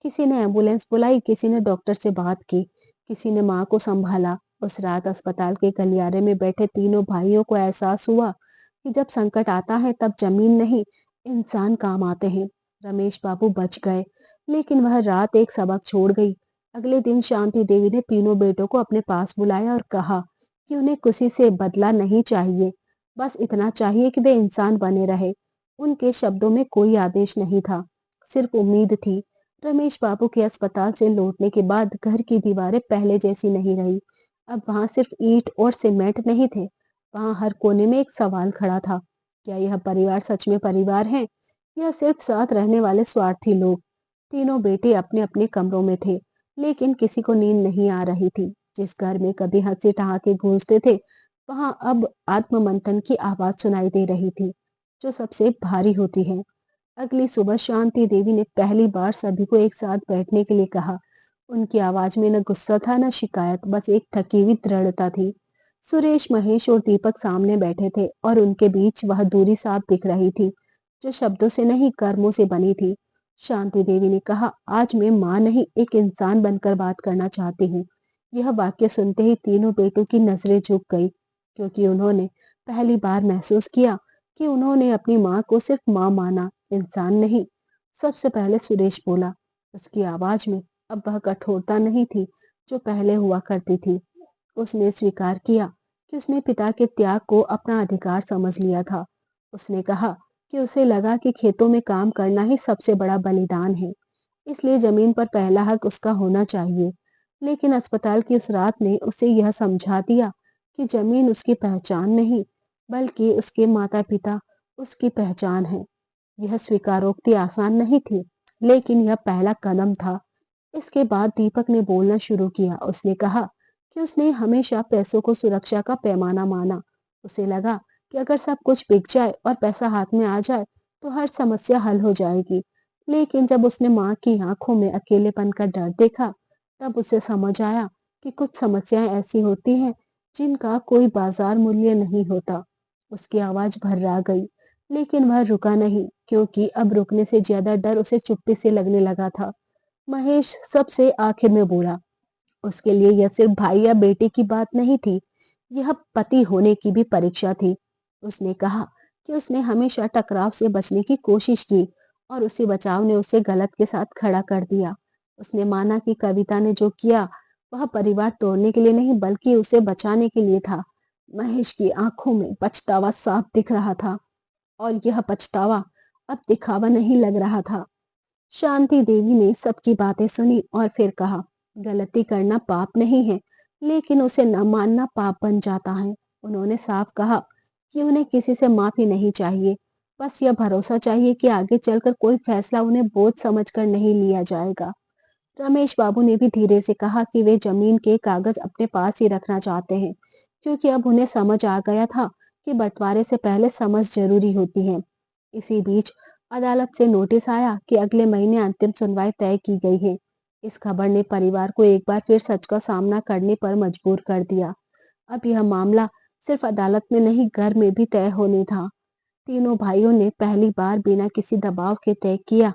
किसी ने एम्बुलेंस बुलाई, किसी ने डॉक्टर से बात की, किसी ने माँ को संभाला। उस रात अस्पताल के गलियारे में बैठे तीनों भाइयों को एहसास हुआ कि जब संकट आता है तब जमीन नहीं, इंसान काम आते हैं। रमेश बाबू बच गए, लेकिन वह रात एक सबक छोड़ गई। अगले दिन शांति देवी ने तीनों बेटों को अपने पास बुलाया और कहा कि उन्हें किसी से बदला नहीं चाहिए, बस इतना चाहिए कि वे इंसान बने रहे। उनके शब्दों में कोई आदेश नहीं था, सिर्फ उम्मीद थी। रमेश बाबू के अस्पताल से लौटने के बाद घर की दीवारें पहले जैसी नहीं रही। अब वहां सिर्फ ईंट और सीमेंट नहीं थे, वहां हर कोने में एक सवाल खड़ा था। क्या यह परिवार सच में परिवार है, या सिर्फ साथ रहने वाले स्वार्थी लोग? तीनों बेटे अपने अपने कमरों में थे, लेकिन किसी को नींद नहीं आ रही थी। जिस घर में कभी हंसी ठहाके गूंजते थे, वहां अब आत्ममंथन की आवाज सुनाई दे रही थी, जो सबसे भारी होती है। अगली सुबह शांति देवी ने पहली बार सभी को एक साथ बैठने के लिए कहा। उनकी आवाज में न गुस्सा था न शिकायत, बस एक थकी हुई दृढ़ता थी। सुरेश, महेश और दीपक सामने बैठे थे और उनके बीच वह दूरी साफ दिख रही थी, जो शब्दों से नहीं कर्मों से बनी थी। शांति देवी ने कहा, आज मैं माँ नहीं, एक इंसान बनकर बात करना चाहती हूँ। यह वाक्य सुनते ही तीनों बेटों की नजरें झुक गई, क्योंकि उन्होंने पहली बार महसूस किया कि उन्होंने अपनी माँ को सिर्फ माँ माना, इंसान नहीं। सबसे पहले सुरेश बोला। उसकी आवाज में अब वह कठोरता नहीं थी जो पहले हुआ करती थी। उसने स्वीकार किया कि उसने पिता के त्याग को अपना अधिकार समझ लिया था। उसने कहा कि उसे लगा कि खेतों में काम करना ही सबसे बड़ा बलिदान है, इसलिए जमीन पर पहला हक उसका होना चाहिए। लेकिन अस्पताल की उस रात ने उसे यह समझा दिया कि जमीन उसकी पहचान नहीं, बल्कि उसके माता पिता उसकी पहचान है। यह स्वीकारोक्ति आसान नहीं थी, लेकिन यह पहला कदम था। इसके बाद दीपक ने बोलना शुरू किया। उसने कहा कि उसने हमेशा पैसों को सुरक्षा का पैमाना माना। उसे लगा कि अगर सब कुछ बिक जाए और पैसा हाथ में आ जाए तो हर समस्या हल हो जाएगी। लेकिन जब उसने माँ की आंखों में अकेलेपन का डर देखा, तब उसे समझ आया कि कुछ समस्याएं ऐसी होती हैं जिनका कोई बाजार मूल्य नहीं होता। उसकी आवाज भर्रा गई, लेकिन वह रुका नहीं, क्योंकि अब रुकने से ज्यादा डर उसे चुप्पी से लगने लगा था। महेश सबसे आखिर में बोला। उसके लिए यह सिर्फ भाई या बेटे की बात नहीं थी, यह पति होने की भी परीक्षा थी। उसने कहा कि उसने हमेशा टकराव से बचने की कोशिश की, और उसी बचाव ने उसे गलत के साथ खड़ा कर दिया। उसने माना कि कविता ने जो किया वह परिवार तोड़ने के लिए नहीं, बल्कि उसे बचाने के लिए था। महेश की आंखों में पछतावा साफ दिख रहा था, और यह पछतावा अब दिखावा नहीं लग रहा था। शांति देवी ने सबकी बातें सुनी और फिर कहा, गलती करना पाप नहीं है, लेकिन उसे न मानना पाप बन जाता है। उन्होंने साफ कहा कि उन्हें किसी से माफी नहीं चाहिए, बस यह भरोसा चाहिए कि आगे चलकर कोई फैसला उन्हें बोझ समझकर नहीं लिया जाएगा। रमेश बाबू ने भी धीरे से कहा कि वे जमीन के कागज अपने पास ही रखना चाहते हैं, क्योंकि अब उन्हें समझ आ गया था कि बंटवारे से पहले समझ जरूरी होती है। इसी बीच अदालत से नोटिस आया कि अगले महीने अंतिम सुनवाई तय की गई है। इस खबर ने परिवार को एक बार फिर सच का सामना करने पर मजबूर कर दिया। अब यह मामला सिर्फ अदालत में नहीं, घर में भी तय होने था। तीनों भाइयों ने पहली बार बिना किसी दबाव के तय किया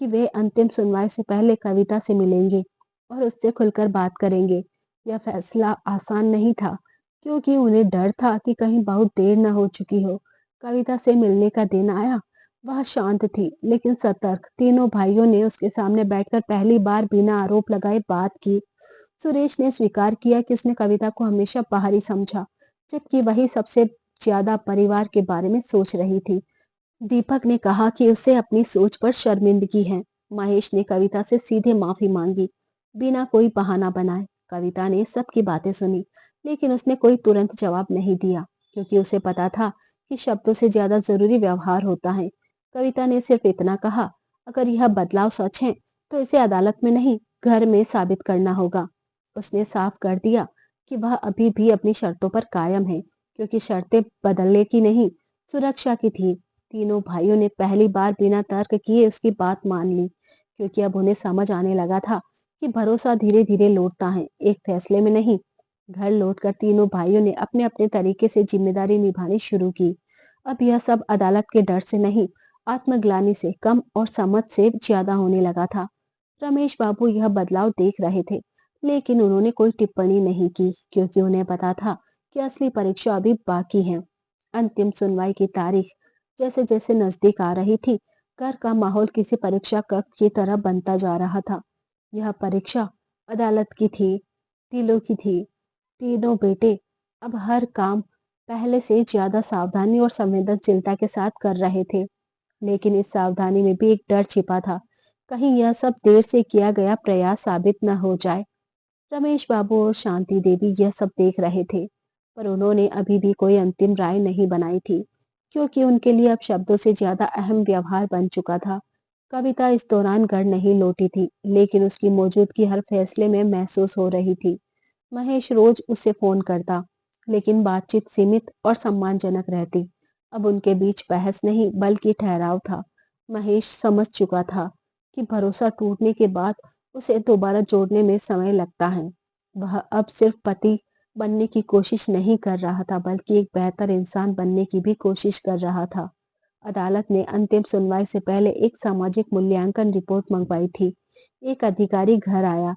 कि वे अंतिम सुनवाई से पहले कविता से मिलेंगे और उससे खुलकर बात करेंगे। यह फैसला आसान नहीं था, क्योंकि उन्हें डर था कि कहीं बहुत देर न हो चुकी हो। कविता से मिलने का दिन आया। वह शांत थी, लेकिन सतर्क। तीनों भाइयों ने उसके सामने बैठकर पहली बार बिना आरोप लगाए बात की। सुरेश ने स्वीकार किया कि उसने कविता को हमेशा बाहरी समझा, जबकि वही सबसे ज्यादा परिवार के बारे में सोच रही थी। दीपक ने कहा कि उसे अपनी सोच पर शर्मिंदगी है। महेश ने कविता से सीधे माफी मांगी, बिना कोई बहाना बनाए। कविता ने सबकी बातें सुनी, लेकिन उसने कोई तुरंत जवाब नहीं दिया, क्योंकि उसे पता था कि शब्दों से ज्यादा जरूरी व्यवहार होता है। कविता ने सिर्फ इतना कहा, अगर यह बदलाव सच है तो इसे अदालत में नहीं, घर में साबित करना होगा। उसने साफ कर दिया कि वह अभी भी अपनी शर्तों पर कायम है, क्योंकि शर्तें बदलने की नहीं, सुरक्षा की थी। तीनों भाइयों ने पहली बार बिना तर्क किए उसकी बात मान ली, क्योंकि अब उन्हें समझ आने लगा था कि भरोसा धीरे धीरे लौटता है, एक फैसले में नहीं। घर लौटकर तीनों भाइयों ने अपने अपने तरीके से जिम्मेदारी निभानी शुरू की। अब यह सब अदालत के डर से नहीं, आत्मग्लानि से कम और समझ से ज्यादा होने लगा था। रमेश बाबू यह बदलाव देख रहे थे, लेकिन उन्होंने कोई टिप्पणी नहीं की, क्योंकि उन्हें पता था कि असली परीक्षा अभी बाकी है। अंतिम सुनवाई की तारीख जैसे जैसे नजदीक आ रही थी, घर का माहौल किसी परीक्षा कक्ष की तरह बनता जा रहा था। यह परीक्षा अदालत की थी, दिलों की थी। तीनों बेटे अब हर काम पहले से ज्यादा सावधानी और संवेदनशीलता के साथ कर रहे थे, लेकिन इस सावधानी में भी एक डर छिपा था, कहीं यह सब देर से किया गया प्रयास साबित न हो जाए। रमेश बाबू और शांति देवी यह सब देख रहे थे, पर उन्होंने अभी भी कोई अंतिम राय नहीं बनाई थी, क्योंकि उनके लिए अब शब्दों से ज्यादा अहम व्यवहार बन चुका था। कविता इस दौरान घर नहीं लौटी थी, लेकिन उसकी मौजूदगी हर फैसले में महसूस हो रही थी। महेश रोज उसे फोन करता, लेकिन बातचीत सीमित और सम्मानजनक रहती। अब उनके बीच बहस नहीं, बल्कि ठहराव था। महेश समझ चुका था कि भरोसा टूटने के बाद उसे दोबारा जोड़ने में समय लगता है। वह अब सिर्फ पति बनने की कोशिश नहीं कर रहा था, बल्कि एक बेहतर इंसान बनने की भी कोशिश कर रहा था। अदालत ने अंतिम सुनवाई से पहले एक सामाजिक मूल्यांकन रिपोर्ट मंगवाई थी। एक अधिकारी घर आया,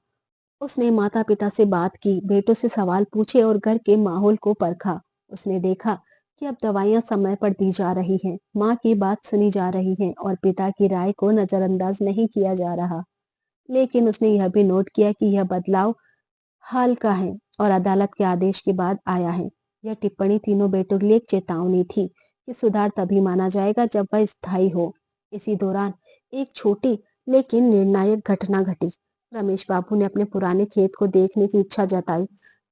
उसने माता पिता से बात की, बेटों से सवाल पूछे और घर के माहौल को परखा। उसने देखा कि अब दवाइयां समय पर दी जा रही हैं, माँ की बात सुनी जा रही है और पिता की राय को नजरअंदाज नहीं किया जा रहा। लेकिन उसने यह भी नोट किया कि यह बदलाव हाल का है और अदालत के आदेश के बाद आया है। यह टिप्पणी तीनों बेटों के लिए एक चेतावनी थी कि सुधार तभी माना जाएगा जब वह स्थायी हो। इसी दौरान एक छोटी लेकिन निर्णायक घटना घटी। रमेश बाबू ने अपने पुराने खेत को देखने की इच्छा जताई।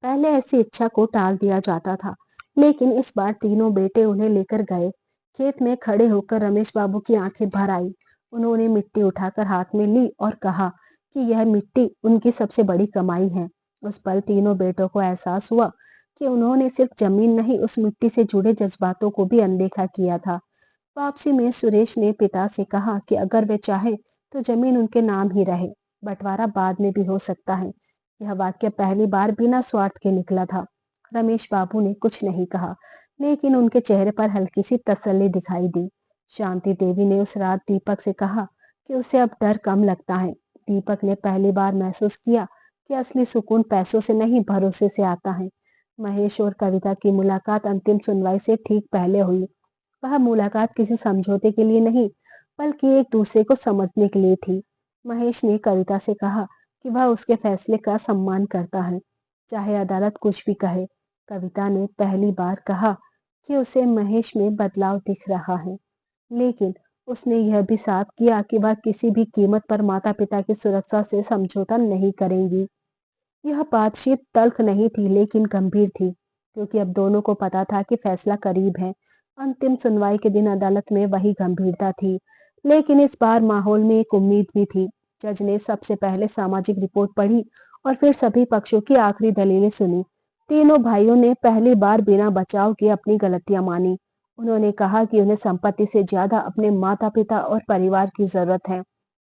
पहले ऐसी इच्छा को टाल दिया जाता था, लेकिन इस बार तीनों बेटे उन्हें लेकर गए। खेत में खड़े होकर रमेश बाबू की आंखें भर आई। उन्होंने मिट्टी उठाकर हाथ में ली और कहा कि यह मिट्टी उनकी सबसे बड़ी कमाई है। उस पल तीनों बेटों को एहसास हुआ कि उन्होंने सिर्फ जमीन नहीं, उस मिट्टी से जुड़े जज्बातों को भी अनदेखा किया था। वापसी में सुरेश ने पिता से कहा कि अगर वे चाहे तो जमीन उनके नाम ही रहे, बंटवारा बाद में भी हो सकता है। यह वाक्य पहली बार बिना स्वार्थ के निकला था। रमेश बाबू ने कुछ नहीं कहा, लेकिन उनके चेहरे पर हल्की सी तसल्ली दिखाई दी। शांति देवी ने उस रात दीपक से कहा कि उसे अब डर कम लगता है। दीपक ने पहली बार महसूस किया कि असली सुकून पैसों से नहीं, भरोसे से आता है। महेश और कविता की मुलाकात अंतिम सुनवाई से ठीक पहले हुई। वह मुलाकात किसी समझौते के लिए नहीं, बल्कि एक दूसरे को समझने के लिए थी। महेश ने कविता से कहा कि वह उसके फैसले का सम्मान करता है, चाहे अदालत कुछ भी कहे। कविता ने पहली बार कहा कि उसे महेश में बदलाव दिख रहा है, लेकिन उसने यह भी साफ किया कि वह किसी भी कीमत पर माता पिता की सुरक्षा से समझौता नहीं करेंगी। यह बातचीत तल्ख नहीं थी, लेकिन गंभीर थी, क्योंकि अब दोनों को पता था कि फैसला करीब है। अंतिम सुनवाई के दिन अदालत में वही गंभीरता थी, लेकिन इस बार माहौल में एक उम्मीद भी थी। जज ने सबसे पहले सामाजिक रिपोर्ट पढ़ी और फिर सभी पक्षों की आखिरी दलीलें सुनी। तीनों भाइयों ने पहली बार बिना बचाव के अपनी गलतियां मानी। उन्होंने कहा कि उन्हें संपत्ति से ज्यादा अपने माता पिता और परिवार की जरूरत है।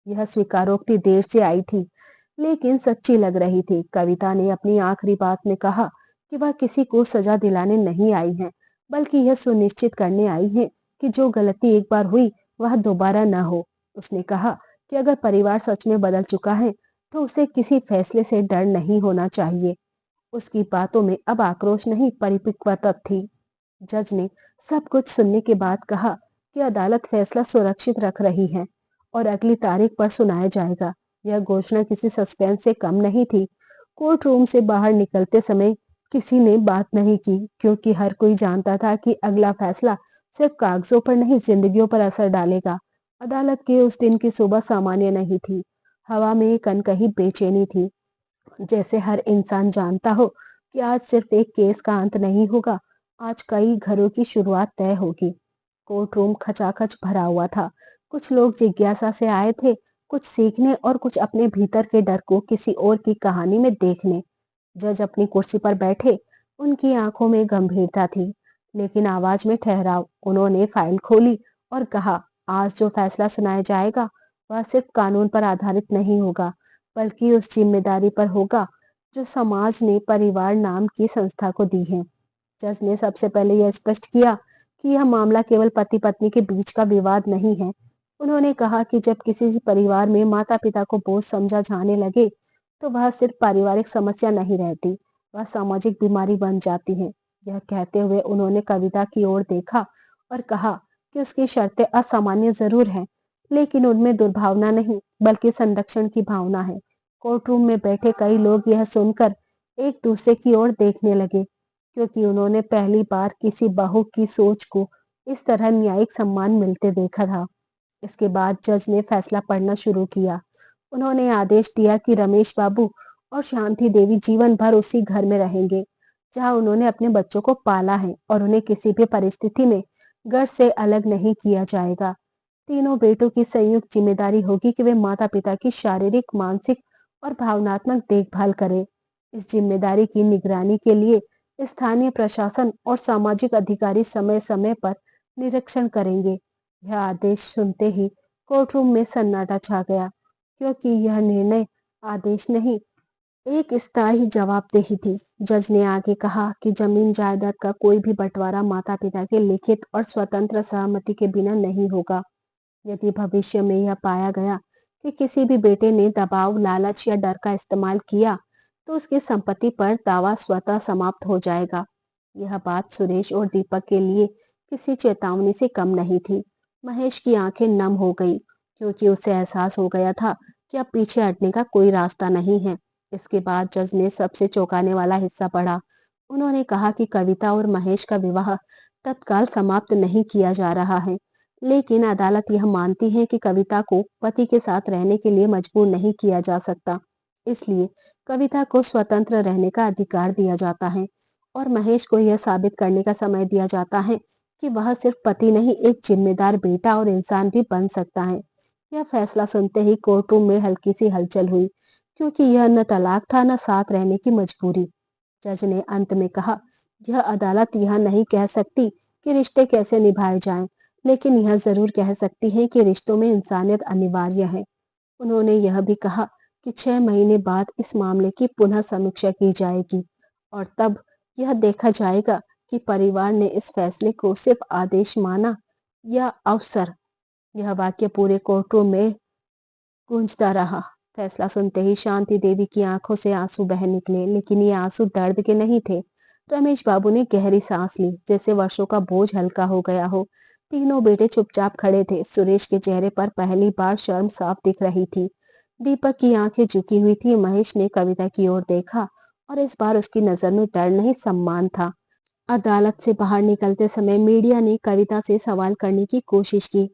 यह स्वीकारोक्ति देर से आई थी, लेकिन सच्ची लग रही थी। कविता ने अपनी आखिरी बात में कहा कि वह किसी को सजा दिलाने नहीं आई है, बल्कि यह सुनिश्चित करने आई है कि जो गलती एक बार हुई वह दोबारा न हो। उसने कहा कि अगर परिवार सच में बदल चुका है, तो उसे किसी फैसले से डर नहीं होना चाहिए। उसकी बातों में अब आक्रोश नहीं, परिपक्वता थी। जज ने सब कुछ सुनने के बाद कहा कि अदालत फैसला सुरक्षित रख रही है और अगली तारीख पर सुनाया जाएगा। यह घोषणा किसी सस्पेंस से कम नहीं थी। कोर्ट रूम से बाहर निकलते समय किसी ने बात नहीं की, क्योंकि हर कोई जानता था कि अगला फैसला सिर्फ कागजों पर नहीं, जिंदगियों पर असर डालेगा। अदालत के उस दिन की सुबह सामान्य नहीं थी। हवा में एक अनकही बेचैनी थी, जैसे हर इंसान जानता हो कि आज सिर्फ एक केस का अंत नहीं होगा, आज कई घरों की शुरुआत तय होगी। कोर्ट रूम खचाखच भरा हुआ था। कुछ लोग जिज्ञासा से आए थे, कुछ सीखने और कुछ अपने भीतर के डर को किसी और की कहानी में देखने। जज अपनी कुर्सी पर बैठे, उनकी आंखों में गंभीरता थी, लेकिन आवाज में ठहराव। उन्होंने फाइल खोली और कहा, आज जो फैसला सुनाया जाएगा वह सिर्फ कानून पर आधारित नहीं होगा, बल्कि उस जिम्मेदारी पर होगा जो समाज ने परिवार नाम की संस्था को दी है। जज ने सबसे पहले यह स्पष्ट किया कि यह मामला केवल पति पत्नी के बीच का विवाद नहीं है। उन्होंने कहा कि जब किसी परिवार में माता पिता को बोझ समझा जाने लगे, तो वह सिर्फ पारिवारिक समस्या नहीं रहती, वह सामाजिक बीमारी बन जाती है। यह कहते हुए उन्होंने कविता की ओर देखा और कहा कि उसकी शर्तें असामान्य जरूर हैं, लेकिन उनमें दुर्भावना नहीं, बल्कि संरक्षण की भावना है। कोर्ट रूम में बैठे कई लोग यह सुनकर एक दूसरे की ओर देखने लगे, क्योंकि उन्होंने पहली बार किसी बहू की सोच को इस तरह न्यायिक सम्मान मिलते देखा था। इसके बाद जज ने फैसला पढ़ना शुरू किया। उन्होंने आदेश दिया कि रमेश बाबू और शांति देवी जीवन भर उसी घर में रहेंगे जहां उन्होंने अपने बच्चों को पाला है, और उन्हें किसी भी परिस्थिति में घर से अलग नहीं किया जाएगा। तीनों बेटों की संयुक्त जिम्मेदारी होगी कि वे माता पिता की शारीरिक, मानसिक और भावनात्मक देखभाल करें। इस जिम्मेदारी की निगरानी के लिए स्थानीय प्रशासन और सामाजिक अधिकारी समय समय पर निरीक्षण करेंगे। यह आदेश सुनते ही कोर्ट रूम में सन्नाटा छा गया, क्योंकि यह निर्णय आदेश नहीं, एक स्थायी जवाबदेही थी। जज ने आगे कहा कि जमीन जायदाद का कोई भी बंटवारा माता पिता के लिखित और स्वतंत्र सहमति के बिना नहीं होगा। यदि भविष्य में यह पाया गया कि किसी भी बेटे ने दबाव, लालच या डर का इस्तेमाल किया, तो उसकी संपत्ति पर दावा स्वतः समाप्त हो जाएगा। यह बात सुरेश और दीपक के लिए किसी चेतावनी से कम नहीं थी। महेश की आंखें नम हो गई, क्योंकि उसे एहसास हो गया था कि अब पीछे हटने का कोई रास्ता नहीं है। इसके बाद जज ने सबसे चौंकाने वाला हिस्सा पढ़ा। उन्होंने कहा कि कविता और महेश का विवाह तत्काल समाप्त नहीं किया जा रहा है, लेकिन अदालत यह मानती है कि कविता को पति के साथ रहने के लिए मजबूर नहीं किया जा सकता। इसलिए कविता को स्वतंत्र रहने का अधिकार दिया जाता है, और महेश को यह साबित करने का समय दिया जाता है कि वह सिर्फ पति नहीं, एक जिम्मेदार बेटा और इंसान भी बन सकता है। यह फैसला सुनते ही कोर्ट रूम में हल्की सी हलचल हुई, क्योंकि यह न तलाक था, न साथ रहने की मजबूरी। जज ने अंत में कहा, यह अदालत यह नहीं कह सकती कि रिश्ते कैसे निभाए जाएं, लेकिन यह जरूर कह सकती है कि रिश्तों में इंसानियत अनिवार्य है। उन्होंने यह भी कहा कि 6 महीने बाद इस मामले की पुनः समीक्षा की जाएगी, और तब यह देखा जाएगा कि परिवार ने इस फैसले को सिर्फ आदेश माना या अवसर। यह वाक्य पूरे कोर्टरूम में गूंजता रहा। फैसला सुनते ही शांति देवी की आंखों से आंसू बह निकले, लेकिन ये आंसू दर्द के नहीं थे। रमेश बाबू ने गहरी सांस ली, जैसे वर्षों का बोझ हल्का हो गया हो। तीनों बेटे चुपचाप खड़े थे। सुरेश के चेहरे पर पहली बार शर्म साफ दिख रही थी। दीपक की आंखें झुकी हुई थी। महेश ने कविता की ओर देखा, और इस बार उसकी नजर में डर नहीं, सम्मान था। अदालत से बाहर निकलते समय मीडिया ने कविता से सवाल करने की कोशिश की,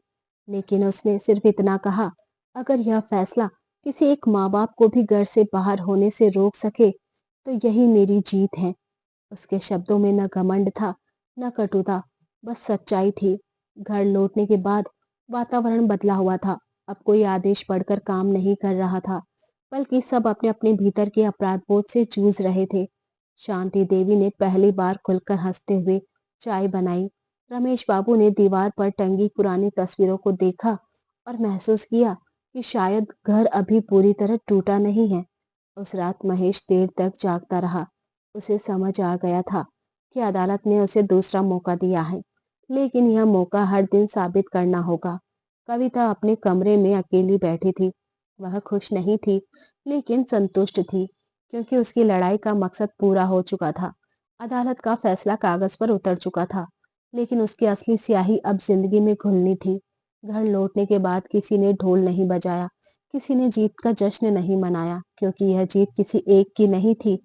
लेकिन उसने सिर्फ इतना कहा, अगर यह फैसला किसी एक माँ बाप को भी घर से बाहर होने से रोक सके, तो यही मेरी जीत है। उसके शब्दों में न घमंड था, न कटुता, बस सच्चाई थी। घर लौटने के बाद वातावरण बदला हुआ था। अब कोई आदेश पढ़कर काम नहीं कर रहा था, बल्कि सब अपने अपने भीतर के अपराध बोध से जूझ रहे थे। शांति देवी ने पहली बार खुलकर हंसते हुए चाय बनाई। रमेश बाबू ने दीवार पर टंगी पुरानी तस्वीरों को देखा और महसूस किया कि शायद घर अभी पूरी तरह टूटा नहीं है। उस रात महेश देर तक जागता रहा। उसे समझ आ गया था कि अदालत ने उसे दूसरा मौका दिया है, लेकिन यह मौका हर दिन साबित करना होगा। कविता अपने कमरे में अकेली बैठी थी। वह खुश नहीं थी, लेकिन संतुष्ट थी, क्योंकि उसकी लड़ाई का मकसद पूरा हो चुका था। अदालत का फैसला कागज पर उतर चुका था, लेकिन उसकी असली स्याही अब जिंदगी में घुलनी थी। घर लौटने के बाद किसी ने ढोल नहीं बजाया, किसी ने जीत का जश्न नहीं मनाया, क्योंकि यह जीत किसी एक की नहीं थी,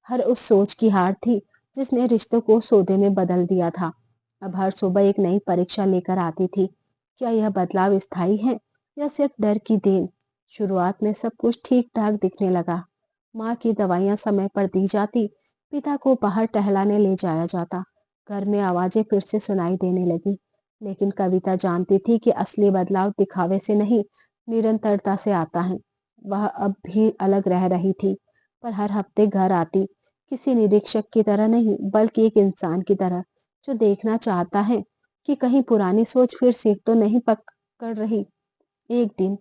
हर उस सोच की हार थी जिसने रिश्तों को सौदे में बदल दिया था। अब हर सुबह एक नई परीक्षा लेकर आती थी। क्या यह बदलाव स्थायी है या सिर्फ डर की देन? शुरुआत में सब कुछ ठीक ठाक दिखने लगा। माँ की दवाइयाँ समय पर दी जाती, पिता को बाहर टहलाने ले जाया जाता, घर में आवाजें फिर से सुनाई देने लगी। लेकिन कविता जानती थी कि असली बदलाव दिखावे से नहीं, निरंतरता से आता है। वह अब भी अलग रह रही थी, पर हर हफ्ते घर आती, किसी निरीक्षक की तरह नहीं बल्कि एक इंसान की तरह, जो देखना चाहता है कि कहीं पुरानी सोच फिर सिर तो नहीं पकड़ रही। एक दिन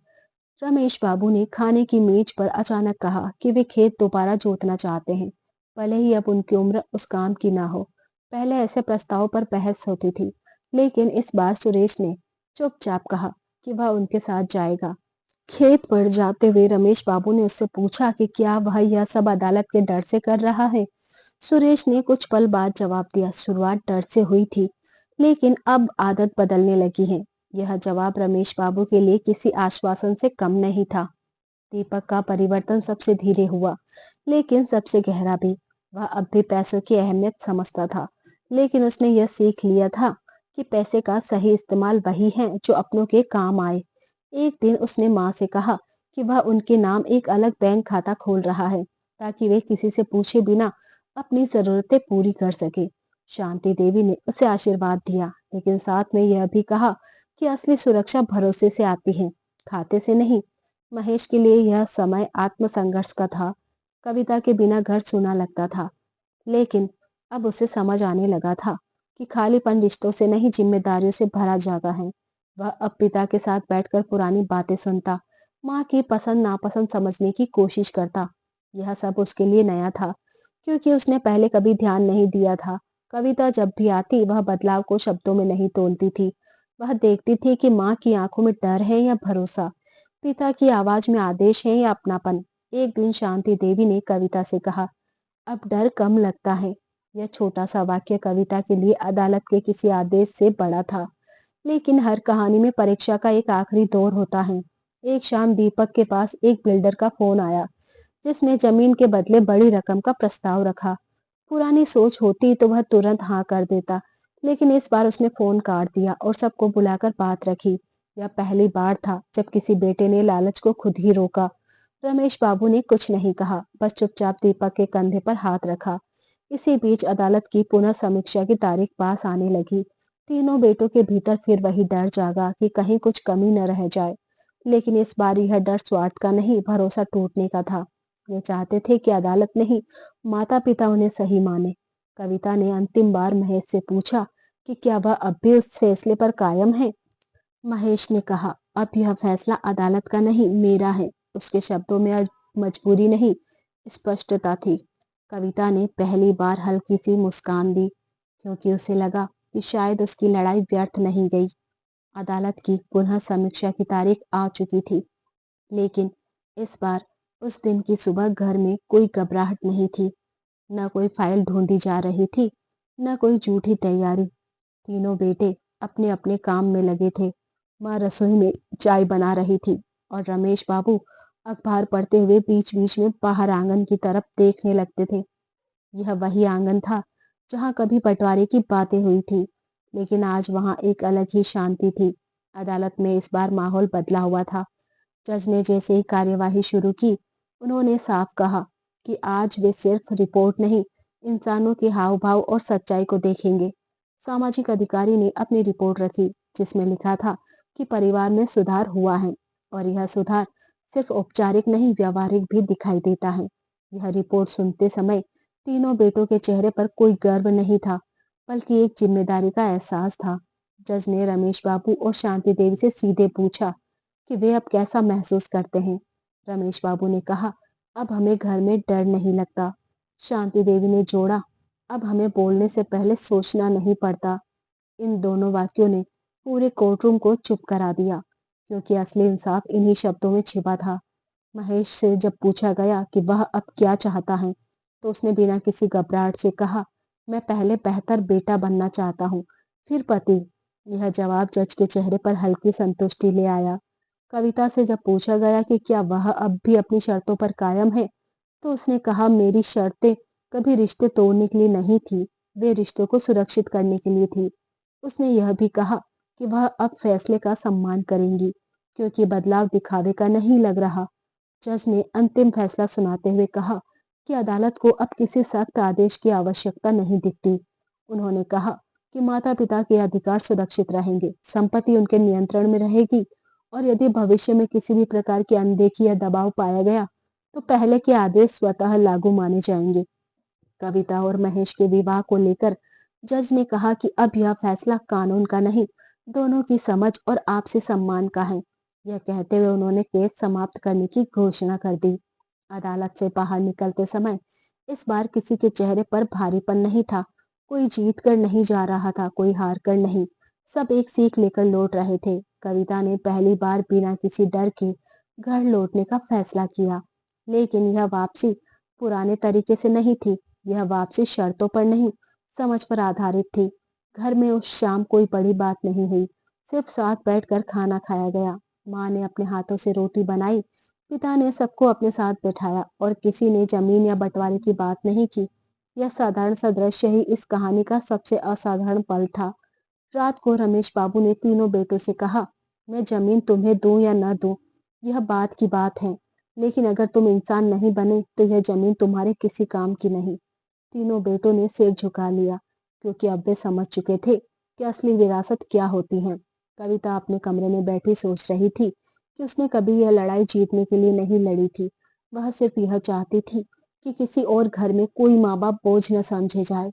रमेश बाबू ने खाने की मेज पर अचानक कहा कि वे खेत दोबारा जोतना चाहते हैं, भले ही अब उनकी उम्र उस काम की ना हो। पहले ऐसे प्रस्ताव पर बहस होती थी, लेकिन इस बार सुरेश ने चुपचाप कहा कि वह उनके साथ जाएगा। खेत पर जाते हुए रमेश बाबू ने उससे पूछा कि क्या वह यह सब अदालत के डर से कर रहा है। सुरेश ने कुछ पल बाद जवाब दिया, शुरुआत डर से हुई थी, लेकिन अब आदत बदलने लगी है। यह जवाब रमेश बाबू के लिए किसी आश्वासन से कम नहीं था। दीपक का परिवर्तन सबसे धीरे हुआ, लेकिन सबसे गहरा भी। वह अब भी पैसों की अहमियत समझता था, लेकिन उसने यह सीख लिया था कि पैसे का सही इस्तेमाल वही है जो अपनों के काम आए। एक दिन उसने माँ से कहा कि वह उनके नाम एक अलग बैंक खाता खोल रहा है, ताकि वे किसी से पूछे बिना अपनी जरूरतें पूरी कर सके। शांति देवी ने उसे आशीर्वाद दिया, लेकिन साथ में यह भी कहा कि असली सुरक्षा भरोसे से आती है, खाते से नहीं। महेश के लिए यह समय आत्मसंघर्ष का था। कविता के बिना घर सूना लगता था, लेकिन अब उसे समझ आने लगा था कि खालीपन रिश्तों से नहीं, जिम्मेदारियों से भरा जाता है। वह अब पिता के साथ बैठकर पुरानी बातें सुनता, माँ की पसंद नापसंद समझने की कोशिश करता। यह सब उसके लिए नया था, क्योंकि उसने पहले कभी ध्यान नहीं दिया था। कविता जब भी आती, वह बदलाव को शब्दों में नहीं तोलती थी। वह देखती थी कि माँ की आंखों में डर है या भरोसा, पिता की आवाज में आदेश है या अपनापन। एक दिन शांति देवी ने कविता से कहा, अब डर कम लगता है। यह छोटा सा वाक्य कविता के लिए अदालत के किसी आदेश से बड़ा था। लेकिन हर कहानी में परीक्षा का एक आखिरी दौर होता है। एक शाम दीपक के पास एक बिल्डर का फोन आया, जिसने जमीन के बदले बड़ी रकम का प्रस्ताव रखा। पुरानी सोच होती तो वह तुरंत हाँ कर देता, लेकिन इस बार उसने फोन काट दिया और सबको बुलाकर बात रखी। यह पहली बार था जब किसी बेटे ने लालच को खुद ही रोका। रमेश बाबू ने कुछ नहीं कहा, बस चुपचाप दीपक के कंधे पर हाथ रखा। इसी बीच अदालत की पुनः समीक्षा की तारीख पास आने लगी। तीनों बेटों के भीतर फिर वही डर जागा कि कहीं कुछ कमी न रह जाए। लेकिन इस बार यह डर स्वार्थ का नहीं, भरोसा टूटने का था। वे चाहते थे कि अदालत नहीं, माता पिता उन्हें सही माने। कविता ने अंतिम बार महेश से पूछा कि क्या वह अब भी उस फैसले पर कायम है। महेश ने कहा, अब यह फैसला अदालत का नहीं, मेरा है। उसके शब्दों में आज मजबूरी नहीं, स्पष्टता थी। कविता ने पहली बार हल्की सी मुस्कान दी, क्योंकि उसे लगा कि शायद उसकी लड़ाई व्यर्थ नहीं गई। अदालत की पुनः समीक्षा की तारीख आ चुकी थी, लेकिन इस बार उस दिन की सुबह घर में कोई घबराहट नहीं थी। न कोई फाइल ढूंढी जा रही थी, न कोई झूठी तैयारी। तीनों बेटे अपने अपने काम में लगे थे। माँ रसोई में चाय बना रही थी और रमेश बाबू अखबार पढ़ते हुए बीच बीच में बाहर आंगन की तरफ देखने लगते थे। यह वही आंगन था जहाँ कभी बंटवारे की बातें हुई थी, लेकिन आज वहाँ एक अलग ही शांति थी। अदालत में इस बार माहौल बदला हुआ था। जज ने जैसे ही कार्यवाही शुरू की, उन्होंने साफ कहा कि आज वे सिर्फ रिपोर्ट नहीं, इंसानों के हाव भाव और सच्चाई को देखेंगे। सामाजिक अधिकारी ने अपनी रिपोर्ट रखी, जिसमें लिखा था कि परिवार में सुधार हुआ है, और यह सुधार सिर्फ औपचारिक नहीं, व्यवहारिक भी दिखाई देता है। यह रिपोर्ट सुनते समय तीनों बेटों के चेहरे पर कोई गर्व नहीं था, बल्कि एक जिम्मेदारी का एहसास था। जज ने रमेश बाबू और शांति देवी से सीधे पूछा कि वे अब कैसा महसूस करते हैं। रमेश बाबू ने कहा, अब हमें घर में डर नहीं लगता। शांति देवी ने जोड़ा, अब हमें बोलने से पहले सोचना नहीं पड़ता। इन दोनों वाक्यों ने पूरे कोर्टरूम को चुप करा दिया, क्योंकि असली इंसाफ इन्हीं शब्दों में छिपा था। महेश से जब पूछा गया कि वह अब क्या चाहता है, तो उसने बिना किसी घबराहट से कहा, मैं पहले बेहतर बेटा बनना चाहता हूँ, फिर पति। यह जवाब जज के चेहरे पर हल्की संतुष्टि ले आया। कविता से जब पूछा गया कि क्या वह अब भी अपनी शर्तों पर कायम है, तो उसने कहा, मेरी शर्तें कभी रिश्ते तोड़ने के लिए नहीं थी, वे रिश्तों को सुरक्षित करने के लिए थी। उसने यह भी कहा कि वह अब फैसले का सम्मान करेंगी, क्योंकि बदलाव दिखावे का नहीं लग रहा। जज ने अंतिम फैसला सुनाते हुए कहा कि अदालत को अब किसी सख्त आदेश की आवश्यकता नहीं दिखती। उन्होंने कहा कि माता-पिता के अधिकार सुरक्षित रहेंगे, संपत्ति उनके नियंत्रण में रहेगी और यदि भविष्य में किसी भी प्रकार की अनदेखी या दबाव पाया गया, तो पहले के आदेश स्वतः लागू माने जाएंगे। कविता और महेश के विवाह को लेकर जज ने कहा कि अब यह फैसला कानून का नहीं, दोनों की समझ और आपसी सम्मान का है। यह कहते हुए उन्होंने केस समाप्त करने की घोषणा कर दी। अदालत से बाहर निकलते समय इस बार किसी के चेहरे पर भारीपन नहीं था। कोई जीत कर नहीं जा रहा था, कोई हार कर नहीं। सब एक सीख लेकर लौट रहे थे। कविता ने पहली बार बिना किसी डर के घर लौटने का फैसला किया, लेकिन यह वापसी पुराने तरीके से नहीं थी। यह वापसी शर्तों पर नहीं, समझ पर आधारित थी। घर में उस शाम कोई बड़ी बात नहीं हुई, सिर्फ साथ बैठकर खाना खाया गया। माँ ने अपने हाथों से रोटी बनाई, पिता ने सबको अपने साथ बैठाया और किसी ने जमीन या बंटवारे की बात नहीं की। यह साधारण सा दृश्य ही इस कहानी का सबसे असाधारण पल था। रात को रमेश बाबू ने तीनों बेटों से कहा, मैं जमीन तुम्हें दूं या न दूं, यह बात की बात है, लेकिन अगर तुम इंसान नहीं बने तो यह जमीन तुम्हारे किसी काम की नहीं। तीनों बेटों ने सिर झुका लिया, क्योंकि अब वे समझ चुके थे कि असली विरासत क्या होती है। कविता अपने कमरे में बैठी सोच रही थी कि उसने कभी यह लड़ाई जीतने के लिए नहीं लड़ी थी। वह सिर्फ यह चाहती थी कि किसी और घर में कोई माँ बाप बोझ न समझे जाए।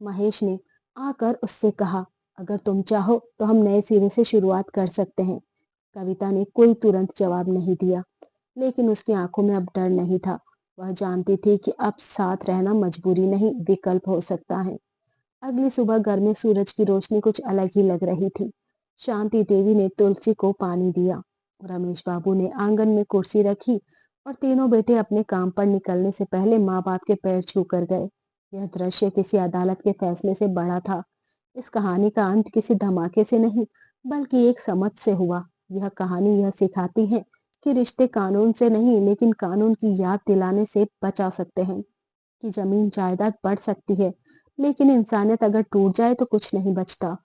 महेश ने आकर उससे कहा, अगर तुम चाहो तो हम नए सिरे से शुरुआत कर सकते हैं। कविता ने कोई तुरंत जवाब नहीं दिया, लेकिन उसकी आंखों में अब डर नहीं था। वह जानती थी कि अब साथ रहना मजबूरी नहीं, विकल्प हो सकता है। अगली सुबह घर में सूरज की रोशनी कुछ अलग ही लग रही थी। शांति देवी ने तुलसी को पानी दिया, रमेश बाबू ने आंगन में कुर्सी रखी और तीनों बेटे अपने काम पर निकलने से पहले माँ बाप के पैर छू कर गए। यह दृश्य किसी अदालत के फैसले से बड़ा था। इस कहानी का अंत किसी धमाके से नहीं, बल्कि एक समझ से हुआ। यह कहानी यह सिखाती है कि रिश्ते कानून से नहीं, लेकिन कानून की याद दिलाने से बचा सकते हैं। कि जमीन जायदाद बढ़ सकती है, लेकिन इंसानियत अगर टूट जाए तो कुछ नहीं बचता।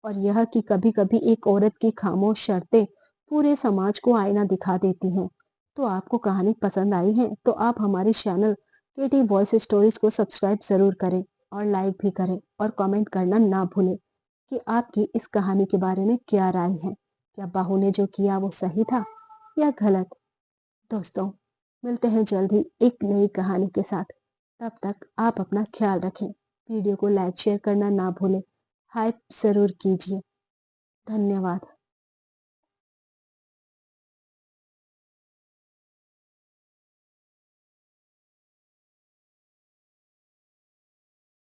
और यह कि कभी कभी एक औरत की खामोश शर्तें पूरे समाज को आईना दिखा देती हैं। तो आपको कहानी पसंद आई है तो आप हमारे चैनल केटी वॉइस स्टोरीज को सब्सक्राइब जरूर करें और लाइक भी करें और कमेंट करना ना भूलें कि आपकी इस कहानी के बारे में क्या राय है। क्या बहू ने जो किया वो सही था या गलत? दोस्तों, मिलते हैं जल्द ही एक नई कहानी के साथ। तब तक आप अपना ख्याल रखें। वीडियो को लाइक शेयर करना ना भूलें। हाइप जरूर कीजिए। धन्यवाद।